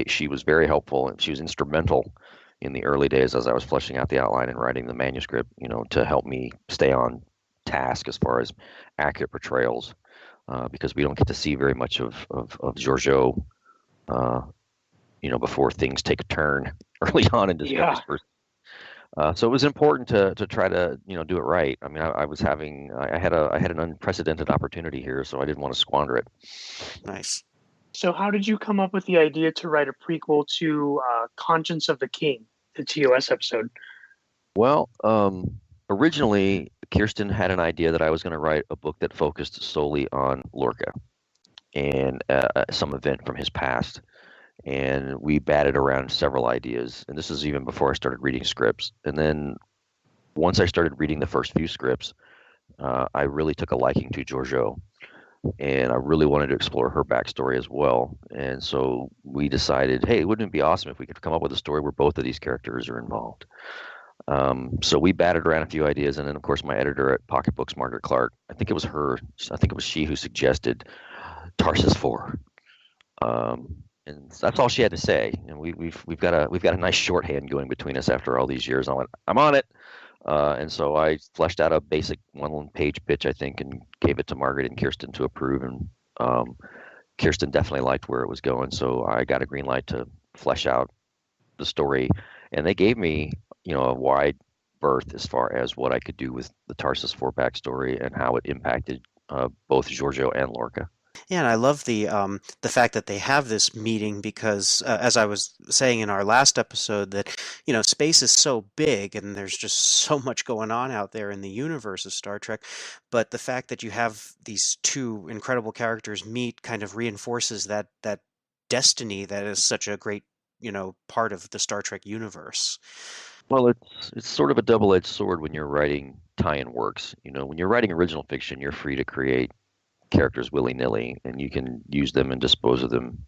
She was very helpful, and she was instrumental in the early days as I was fleshing out the outline and writing the manuscript, to help me stay on task as far as accurate portrayals, because we don't get to see very much of Giorgio, before things take a turn early on in Discovery's first. So it was important to try to do it right. I mean, I had an unprecedented opportunity here, so I didn't want to squander it. Nice. So how did you come up with the idea to write a prequel to Conscience of the King, the TOS episode? Well, originally, Kirsten had an idea that I was going to write a book that focused solely on Lorca and some event from his past. And we batted around several ideas. And this is even before I started reading scripts. And then once I started reading the first few scripts, I really took a liking to Giorgio. And I really wanted to explore her backstory as well. And so we decided, hey, wouldn't it be awesome if we could come up with a story where both of these characters are involved? So we batted around a few ideas. And then, of course, my editor at Pocket Books, Margaret Clark, I think it was she who suggested Tarsus 4. And that's all she had to say. And we've got a nice shorthand going between us after all these years. I went, I'm on it. And so I fleshed out a basic one-page pitch, I think, and gave it to Margaret and Kirsten to approve. And Kirsten definitely liked where it was going, so I got a green light to flesh out the story. And they gave me, a wide berth as far as what I could do with the Tarsus 4 backstory and how it impacted both Giorgio and Lorca. Yeah, and I love the fact that they have this meeting because, as I was saying in our last episode, that space is so big and there's just so much going on out there in the universe of Star Trek. But the fact that you have these two incredible characters meet kind of reinforces that destiny that is such a great part of the Star Trek universe. Well, it's sort of a double-edged sword when you're writing tie-in works. When you're writing original fiction, you're free to create characters willy-nilly, and you can use them and dispose of them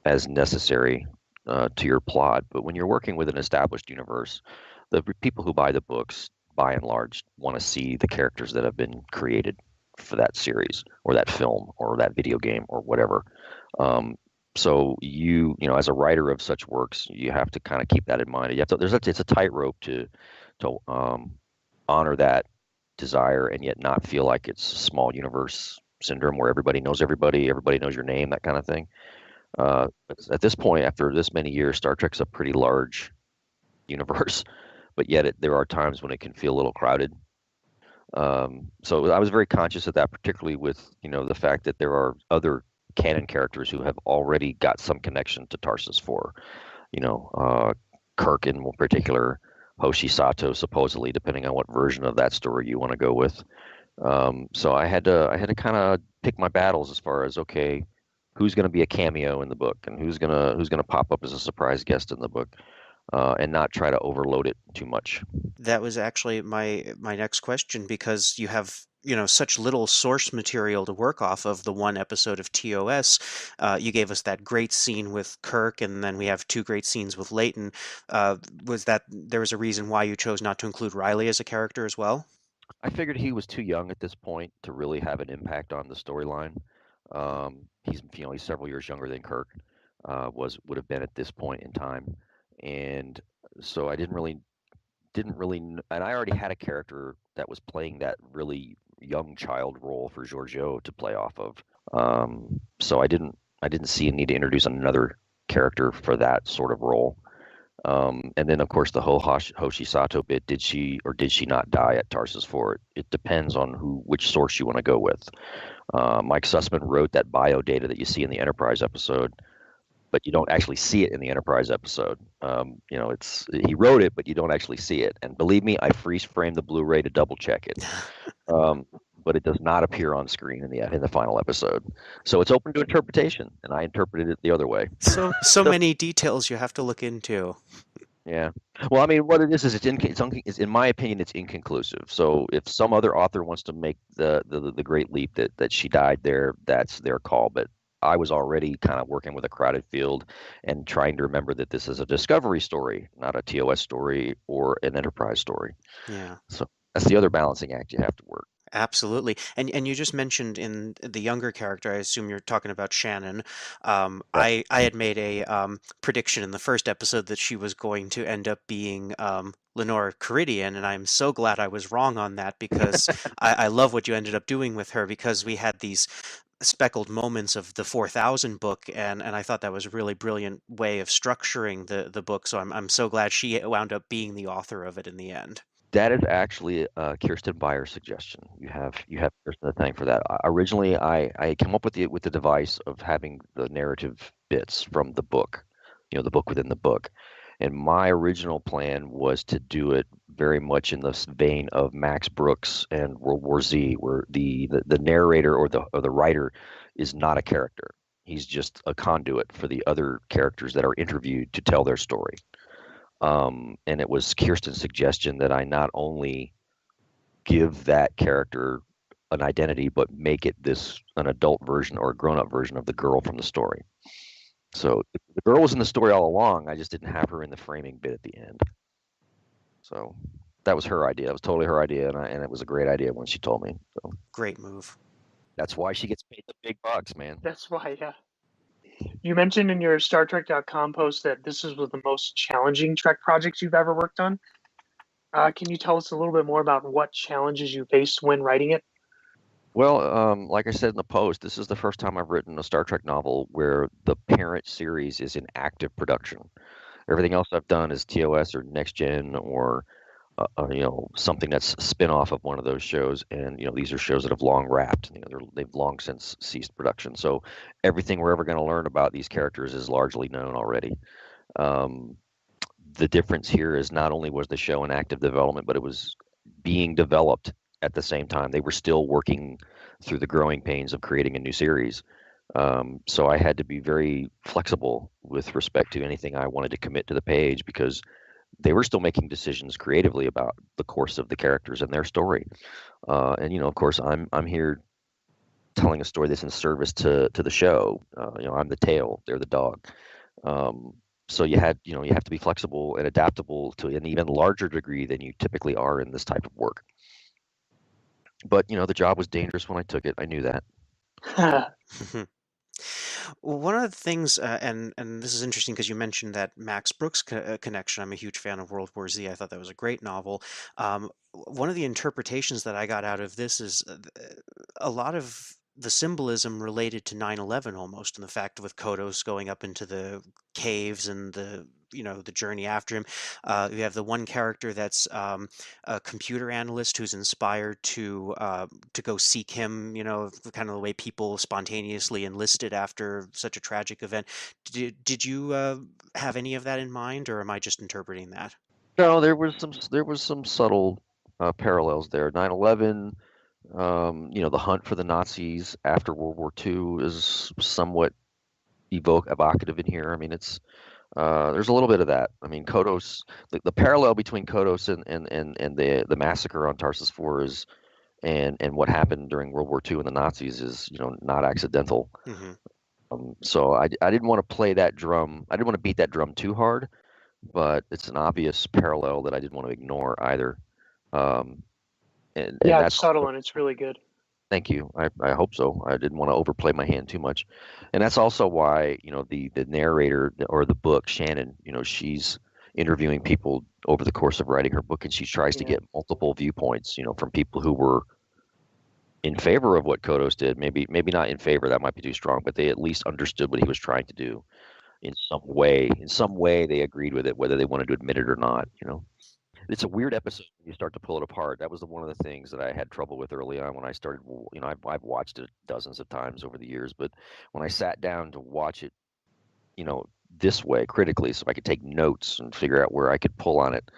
as necessary to your plot. But when you're working with an established universe, the people who buy the books, by and large, want to see the characters that have been created for that series or that film or that video game or whatever. So as a writer of such works, you have to kind of keep that in mind. It's a tightrope to honor that desire and yet not feel like it's a small universe syndrome where everybody knows everybody knows your name, that kind of thing. At this point, after this many years, Star Trek's a pretty large universe, but yet there are times when it can feel a little crowded. So I was very conscious of that, particularly with the fact that there are other canon characters who have already got some connection to Tarsus 4. Kirk in particular, Hoshi Sato supposedly, depending on what version of that story you want to go with. So I had to kind of pick my battles as far as, okay, who's going to be a cameo in the book and who's gonna pop up as a surprise guest in the book, and not try to overload it too much. That was actually my next question, because you have such little source material to work off of. The one episode of TOS, you gave us that great scene with Kirk, and then we have two great scenes with Leighton. Was that there was a reason why you chose not to include Riley as a character as well? I figured he was too young at this point to really have an impact on the storyline. He's several years younger than Kirk would have been at this point in time, and so I didn't really, and I already had a character that was playing that really young child role for Giorgio to play off of. So I didn't see a need to introduce another character for that sort of role. And then, of course, the whole Hoshi Sato bit, did she or did she not die at Tarsus 4? It depends on which source you want to go with. Mike Sussman wrote that bio data that you see in the Enterprise episode. but you don't actually see it in the Enterprise episode. It's he wrote it, but you don't actually see it. And believe me, I freeze framed the Blu-ray to double check it. But it does not appear on screen in the final episode. So it's open to interpretation, and I interpreted it the other way. So many details you have to look into. Yeah. Well, I mean, what it is it's in my opinion, it's inconclusive. So if some other author wants to make the great leap that she died there, that's their call. But I was already kind of working with a crowded field and trying to remember that this is a Discovery story, not a TOS story or an Enterprise story. Yeah. So that's the other balancing act you have to work. Absolutely. And you just mentioned in the younger character, I assume you're talking about Shannon. I had made a prediction in the first episode that she was going to end up being Lenore Caridian, and I'm so glad I was wrong on that, because I love what you ended up doing with her, because we had these speckled moments of the 4000 book, and I thought that was a really brilliant way of structuring the book, so I'm so glad she wound up being the author of it in the end. That is actually Kirsten Byer's suggestion. You have Kirsten to thank for that. Originally, I came up with the device of having the narrative bits from the book, the book within the book. And my original plan was to do it very much in the vein of Max Brooks and World War Z, where the narrator or the writer is not a character. He's just a conduit for the other characters that are interviewed to tell their story. And it was Kirsten's suggestion that I not only give that character an identity, but make it an adult version or a grown-up version of the girl from the story. So the girl was in the story all along. I just didn't have her in the framing bit at the end. So that was her idea. It was totally her idea, and it was a great idea when she told me. So great move. That's why she gets paid the big bucks, man. That's why, yeah. You mentioned in your StarTrek.com post that this is one of the most challenging Trek projects you've ever worked on. Can you tell us a little bit more about what challenges you faced when writing it? Well, like I said in the post, this is the first time I've written a Star Trek novel where the parent series is in active production. Everything else I've done is TOS or Next Gen or something that's a spin-off of one of those shows, and these are shows that have long wrapped. They've long since ceased production. So everything we're ever going to learn about these characters is largely known already. The difference here is not only was the show in active development, but it was being developed at the same time. They were still working through the growing pains of creating a new series. So I had to be very flexible with respect to anything I wanted to commit to the page, because they were still making decisions creatively about the course of the characters and their story. And of course, I'm here telling a story that's in service to the show. I'm the tail, they're the dog. So you have to be flexible and adaptable to an even larger degree than you typically are in this type of work. But the job was dangerous when I took it. I knew that. One of the things, and this is interesting because you mentioned that Max Brooks connection. I'm a huge fan of World War Z. I thought that was a great novel. One of the interpretations that I got out of this is a lot of the symbolism related to 9/11, almost, and the fact with Kodos going up into the caves and the journey after him. You have the one character that's a computer analyst who's inspired to go seek him, kind of the way people spontaneously enlisted after such a tragic event. Did you have any of that in mind, or am I just interpreting that? No, there was some subtle parallels there. 9/11, the hunt for the Nazis after World War II is somewhat evocative in here. I mean, it's there's a little bit of that. I mean, Kodos, the parallel between Kodos and the massacre on Tarsus 4 is, and what happened during World War II and the Nazis is, not accidental. Mm-hmm. So I didn't want to play that drum. I didn't want to beat that drum too hard, but it's an obvious parallel that I didn't want to ignore either. And it's subtle and it's really good. Thank you. I hope so. I didn't want to overplay my hand too much. And that's also why, the narrator or the book, Shannon, she's interviewing people over the course of writing her book, and she tries to get multiple viewpoints, from people who were in favor of what Kodos did. Maybe not in favor, that might be too strong, but they at least understood what he was trying to do in some way. In some way they agreed with it, whether they wanted to admit it or not, It's a weird episode when you start to pull it apart. That was one of the things that I had trouble with early on when I started. I've watched it dozens of times over the years, but when I sat down to watch it this way critically, so I could take notes and figure out where I could pull on it.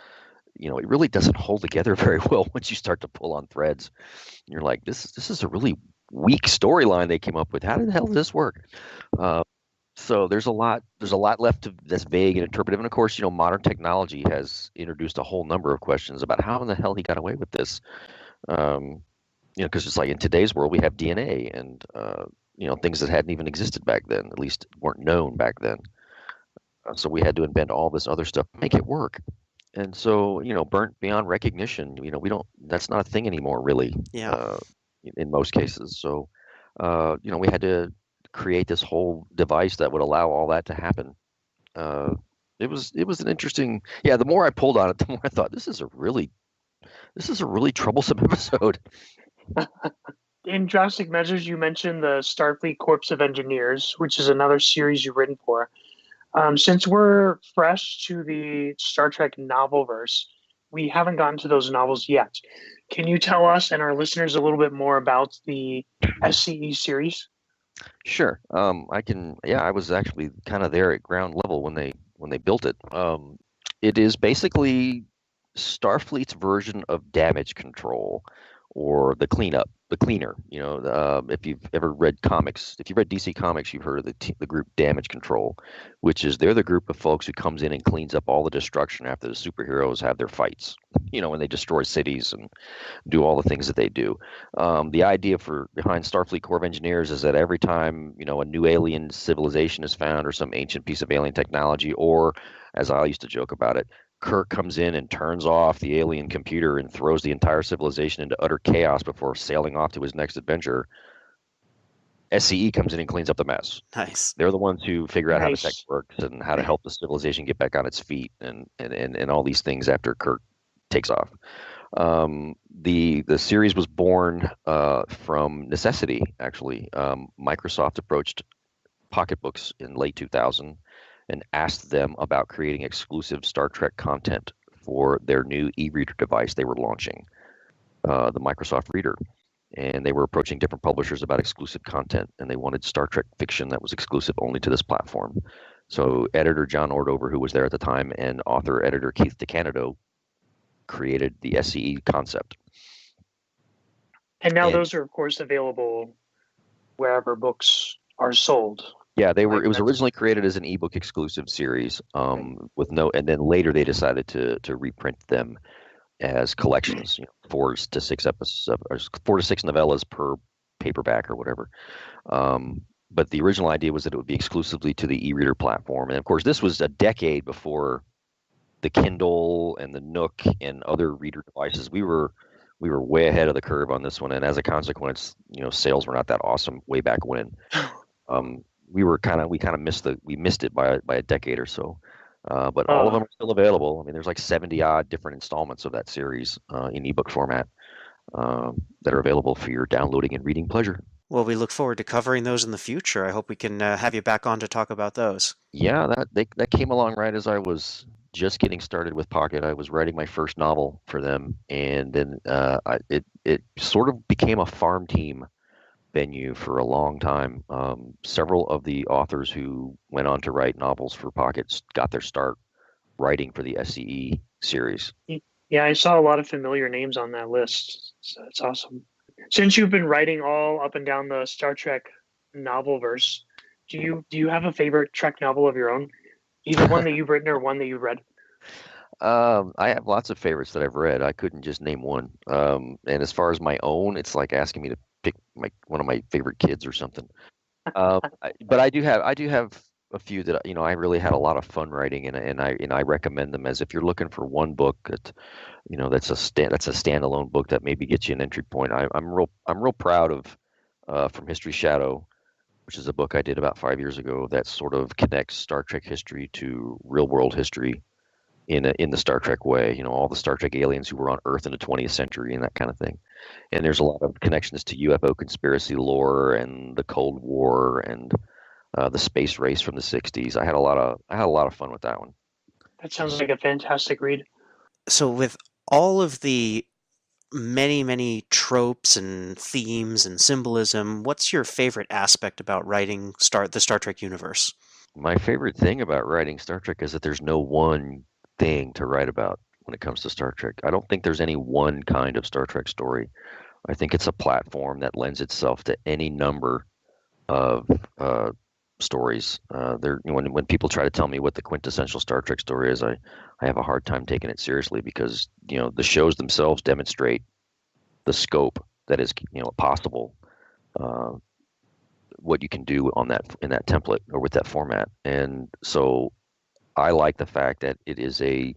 It really doesn't hold together very well once you start to pull on threads. And you're like, this is a really weak storyline they came up with. How the hell does this work? So there's a lot left that's vague and interpretive. And of course, modern technology has introduced a whole number of questions about how in the hell he got away with this. Because it's like in today's world we have DNA and things that hadn't even existed back then, at least weren't known back then. So we had to invent all this other stuff to make it work. And so, burnt beyond recognition, that's not a thing anymore, really. Yeah. In most cases. So, we had to create this whole device that would allow all that to happen. It was an interesting, the more I pulled on it, the more I thought, this is a really troublesome episode. In Drastic Measures, you mentioned the Starfleet Corps of Engineers, which is another series you've written for. Since we're fresh to the Star Trek novelverse, we haven't gotten to those novels yet. Can you tell us and our listeners a little bit more about the SCE series? Sure. I can. Yeah, I was actually kind of there at ground level when they built it. It is basically Starfleet's version of damage control, or the cleanup, the cleaner. If you've ever read comics, if you've read DC Comics, you've heard of the group Damage Control, which is they're the group of folks who comes in and cleans up all the destruction after the superheroes have their fights. When they destroy cities and do all the things that they do. The idea behind Starfleet Corps of Engineers is that every time a new alien civilization is found, or some ancient piece of alien technology, or as I used to joke about it, Kirk comes in and turns off the alien computer and throws the entire civilization into utter chaos before sailing off to his next adventure. SCE comes in and cleans up the mess. Nice. They're the ones who figure out how the tech works and how to help the civilization get back on its feet and all these things after Kirk takes off. The series was born from necessity, actually. Microsoft approached Pocketbooks in late 2000 and asked them about creating exclusive Star Trek content for their new e-reader device they were launching, the Microsoft Reader. And they were approaching different publishers about exclusive content, and they wanted Star Trek fiction that was exclusive only to this platform. So editor John Ordover, who was there at the time, and author-editor Keith DeCanado created the SCE concept. And now those are, of course, available wherever books are sold. Yeah, they were. It was originally created as an ebook exclusive series, with and then later they decided to reprint them as collections, 4 to 6 episodes, or 4 to 6 novellas per paperback or whatever. But the original idea was that it would be exclusively to the e-reader platform, and of course, this was a decade before the Kindle and the Nook and other reader devices. We were way ahead of the curve on this one, and as a consequence, sales were not that awesome way back when. We missed it by a decade or so, but all of them are still available. I mean, there's like 70 odd different installments of that series in ebook format that are available for your downloading and reading pleasure. Well, we look forward to covering those in the future. I hope we can have you back on to talk about those. Yeah, that came along right as I was just getting started with Pocket. I was writing my first novel for them, and then it sort of became a farm team venue for a long time. Several of the authors who went on to write novels for Pocket got their start writing for the SCE series. Yeah, I saw a lot of familiar names on that list. So it's awesome. Since you've been writing all up and down the Star Trek novelverse, do you have a favorite Trek novel of your own? Either one that you've written or one that you've read? I have lots of favorites that I've read. I couldn't just name one. And as far as my own, it's like asking me to pick one of my favorite kids or something. But I do have a few that I really had a lot of fun writing, and I recommend them as if you're looking for one book that that's a standalone book that maybe gets you an entry point. I'm real proud of From History's Shadow, which is a book I did about 5 years ago that sort of connects Star Trek history to real world history in the Star Trek way. All the Star Trek aliens who were on Earth in the 20th century and that kind of thing. And there's a lot of connections to UFO conspiracy lore and the Cold War and the space race from the 60s. I had a lot of fun with that one. That sounds like a fantastic read. So with all of the many tropes and themes and symbolism, what's your favorite aspect about writing the Star Trek universe? My favorite thing about writing Star Trek is that there's no one thing to write about when it comes to Star Trek. I don't think there's any one kind of Star Trek story. I think it's a platform that lends itself to any number of stories. When people try to tell me what the quintessential Star Trek story is, I have a hard time taking it seriously because the shows themselves demonstrate the scope that is possible, what you can do on that in that template or with that format. And so I like the fact that it's a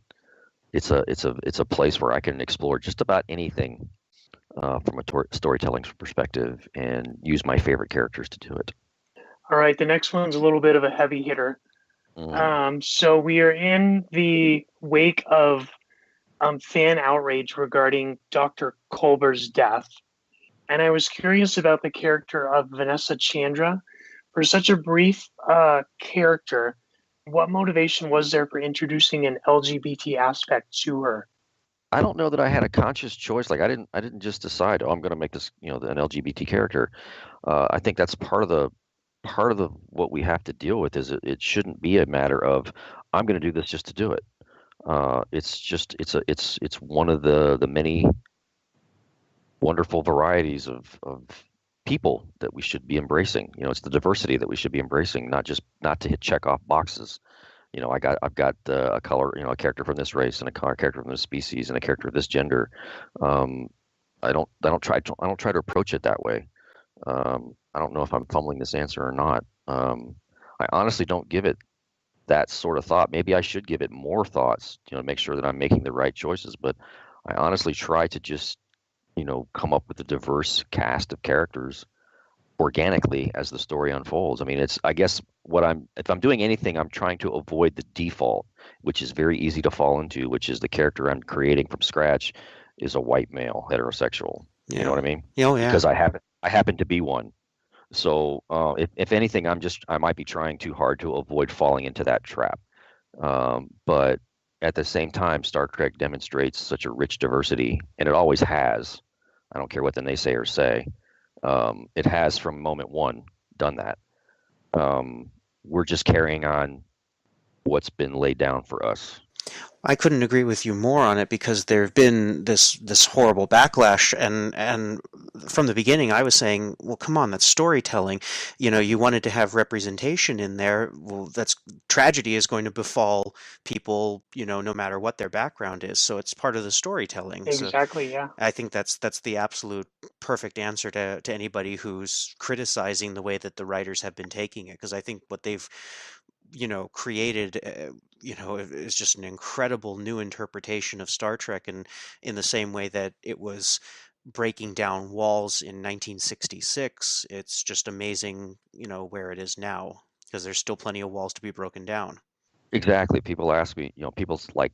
place where I can explore just about anything from a storytelling perspective and use my favorite characters to do it. All right, the next one's a little bit of a heavy hitter. So we are in the wake of fan outrage regarding Dr. Culber's death. And I was curious about the character of Vanessa Chandra. For such a brief character, what motivation was there for introducing an LGBT aspect to her? I don't know that I had a conscious choice. Like I didn't just decide, I'm going to make this, an LGBT character. I think that's part of the what we have to deal with is it shouldn't be a matter of I'm going to do this just to do it. It's one of the many wonderful varieties of people that we should be embracing. It's the diversity that we should be embracing, not to hit check off boxes. I've got a color, a character from this race and a character from this species and a character of this gender. I don't try to approach it that way. I don't know if I'm fumbling this answer or not. I honestly don't give it that sort of thought. Maybe I should give it more thoughts, to make sure that I'm making the right choices. But I honestly try to just, come up with a diverse cast of characters organically as the story unfolds. I mean, I guess if I'm doing anything, I'm trying to avoid the default, which is very easy to fall into, which is the character I'm creating from scratch is a white male heterosexual. You know what I mean? Oh, yeah. Because I happen to be one. So if anything, I might be trying too hard to avoid falling into that trap. But at the same time, Star Trek demonstrates such a rich diversity, and it always has. I don't care what the naysayers say. It has from moment one done that. We're just carrying on what's been laid down for us. I couldn't agree with you more on it because there have been this horrible backlash, and from the beginning I was saying, well, come on, that's storytelling. You wanted to have representation in there. Well, tragedy is going to befall people, no matter what their background is. So it's part of the storytelling. Exactly, yeah. I think that's the absolute perfect answer to anybody who's criticizing the way that the writers have been taking it, because I think what they've created, is just an incredible new interpretation of Star Trek, and in the same way that it was breaking down walls in 1966, it's just amazing, where it is now, because there's still plenty of walls to be broken down. Exactly. People ask me, people like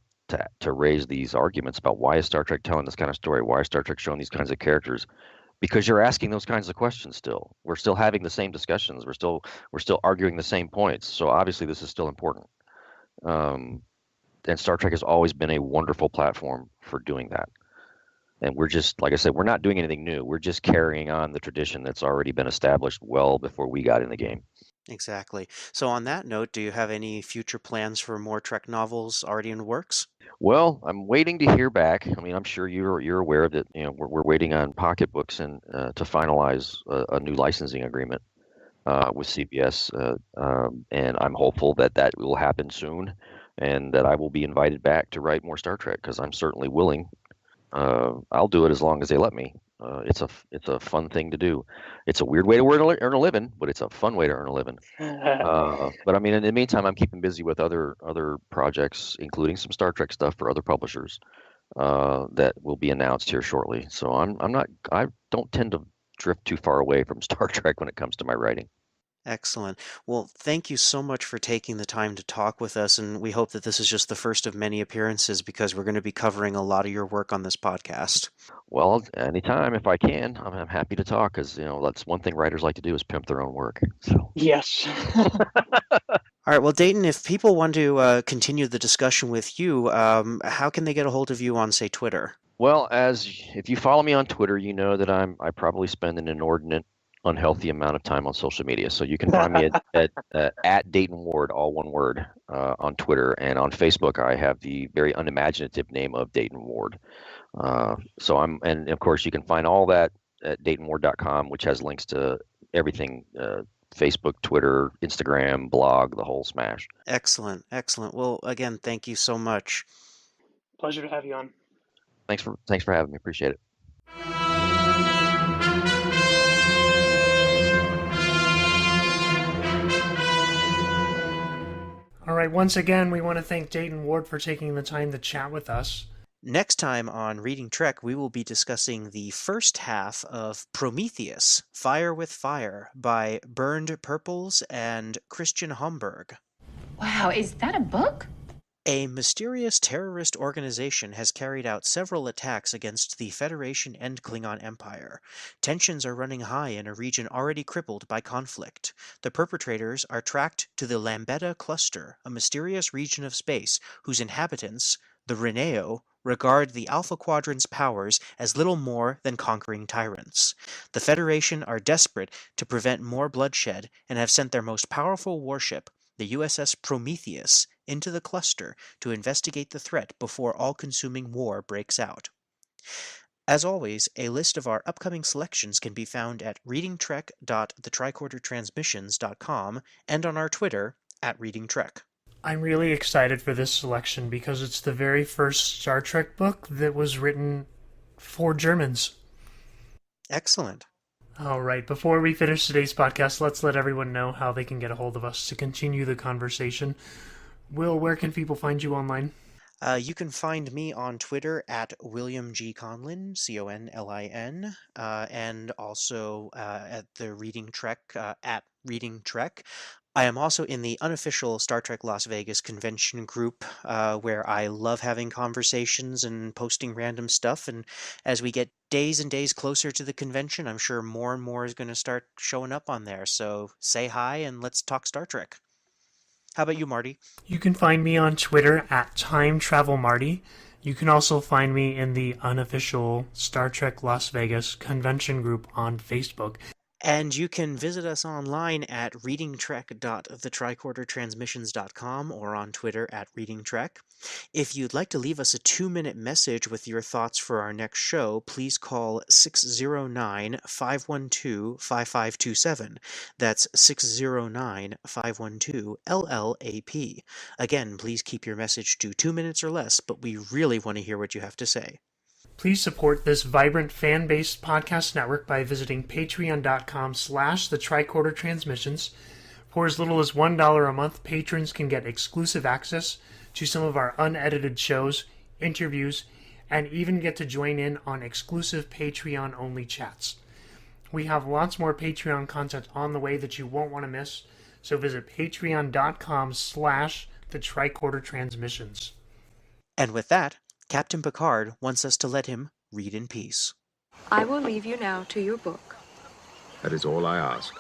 to raise these arguments about why is Star Trek telling this kind of story? Why is Star Trek showing these kinds of characters? Because you're asking those kinds of questions still. We're still having the same discussions. We're still arguing the same points. So obviously this is still important. And Star Trek has always been a wonderful platform for doing that. And we're just, like I said, we're not doing anything new. We're just carrying on the tradition that's already been established well before we got in the game. Exactly. So on that note, do you have any future plans for more Trek novels already in the works? Well, I'm waiting to hear back. I mean, I'm sure you're aware of it. We're waiting on Pocketbooks and to finalize a new licensing agreement with CBS, and I'm hopeful that will happen soon, and that I will be invited back to write more Star Trek because I'm certainly willing. I'll do it as long as they let me. It's a fun thing to do. It's a weird way to earn a living, but it's a fun way to earn a living. But I mean, in the meantime, I'm keeping busy with other projects, including some Star Trek stuff for other publishers that will be announced here shortly. So I don't tend to drift too far away from Star Trek when it comes to my writing. Excellent. Well, thank you so much for taking the time to talk with us, and we hope that this is just the first of many appearances because we're going to be covering a lot of your work on this podcast. Well, anytime if I can, I'm happy to talk because that's one thing writers like to do is pimp their own work. So. Yes. All right. Well, Dayton, if people want to continue the discussion with you, how can they get a hold of you on, say, Twitter? Well, if you follow me on Twitter, you know that I probably spend an inordinate unhealthy amount of time on social media. So you can find me at Dayton Ward, all one word, on Twitter, and on Facebook I have the very unimaginative name of Dayton Ward. And of course you can find all that at DaytonWard.com, which has links to everything. Facebook, Twitter, Instagram, blog, the whole smash. Excellent. Well, again, thank you so much. Pleasure to have you on. Thanks for having me. Appreciate it. All right, once again, we want to thank Dayton Ward for taking the time to chat with us. Next time on Reading Trek, we will be discussing the first half of Prometheus, Fire with Fire, by Bernd, Perplies, and Christian Humberg. Wow, is that a book? A mysterious terrorist organization has carried out several attacks against the Federation and Klingon Empire. Tensions are running high in a region already crippled by conflict. The perpetrators are tracked to the Lambda Cluster, a mysterious region of space whose inhabitants, the Reneo, regard the Alpha Quadrant's powers as little more than conquering tyrants. The Federation are desperate to prevent more bloodshed and have sent their most powerful warship, the USS Prometheus, into the cluster to investigate the threat before all-consuming war breaks out. As always, a list of our upcoming selections can be found at readingtrek.thetricordertransmissions.com and on our Twitter at ReadingTrek. I'm really excited for this selection because it's the very first Star Trek book that was written for Germans. Excellent. All right, before we finish today's podcast, let's let everyone know how they can get a hold of us to continue the conversation. Will, where can people find you online? You can find me on Twitter at William G. Conlin, Conlin, and also at the Reading Trek, at ReadingTrek. I am also in the unofficial Star Trek Las Vegas convention group, where I love having conversations and posting random stuff. And as we get days and days closer to the convention, I'm sure more and more is going to start showing up on there. So say hi and let's talk Star Trek. How about you, Marty? You can find me on Twitter at TimeTravelMarty. You can also find me in the unofficial Star Trek Las Vegas convention group on Facebook. And you can visit us online at readingtrek.thetricordertransmissions.com or on Twitter at ReadingTrek. If you'd like to leave us a 2-minute message with your thoughts for our next show, please call 609-512-5527. That's 609-512-LLAP. Again, please keep your message to 2 minutes or less, but we really want to hear what you have to say. Please support this vibrant fan-based podcast network by visiting patreon.com/thetricordertransmissions. For as little as $1 a month, patrons can get exclusive access to some of our unedited shows, interviews, and even get to join in on exclusive Patreon-only chats. We have lots more Patreon content on the way that you won't want to miss, so visit patreon.com/thetricordertransmissions. And with that, Captain Picard wants us to let him read in peace. I will leave you now to your book. That is all I ask.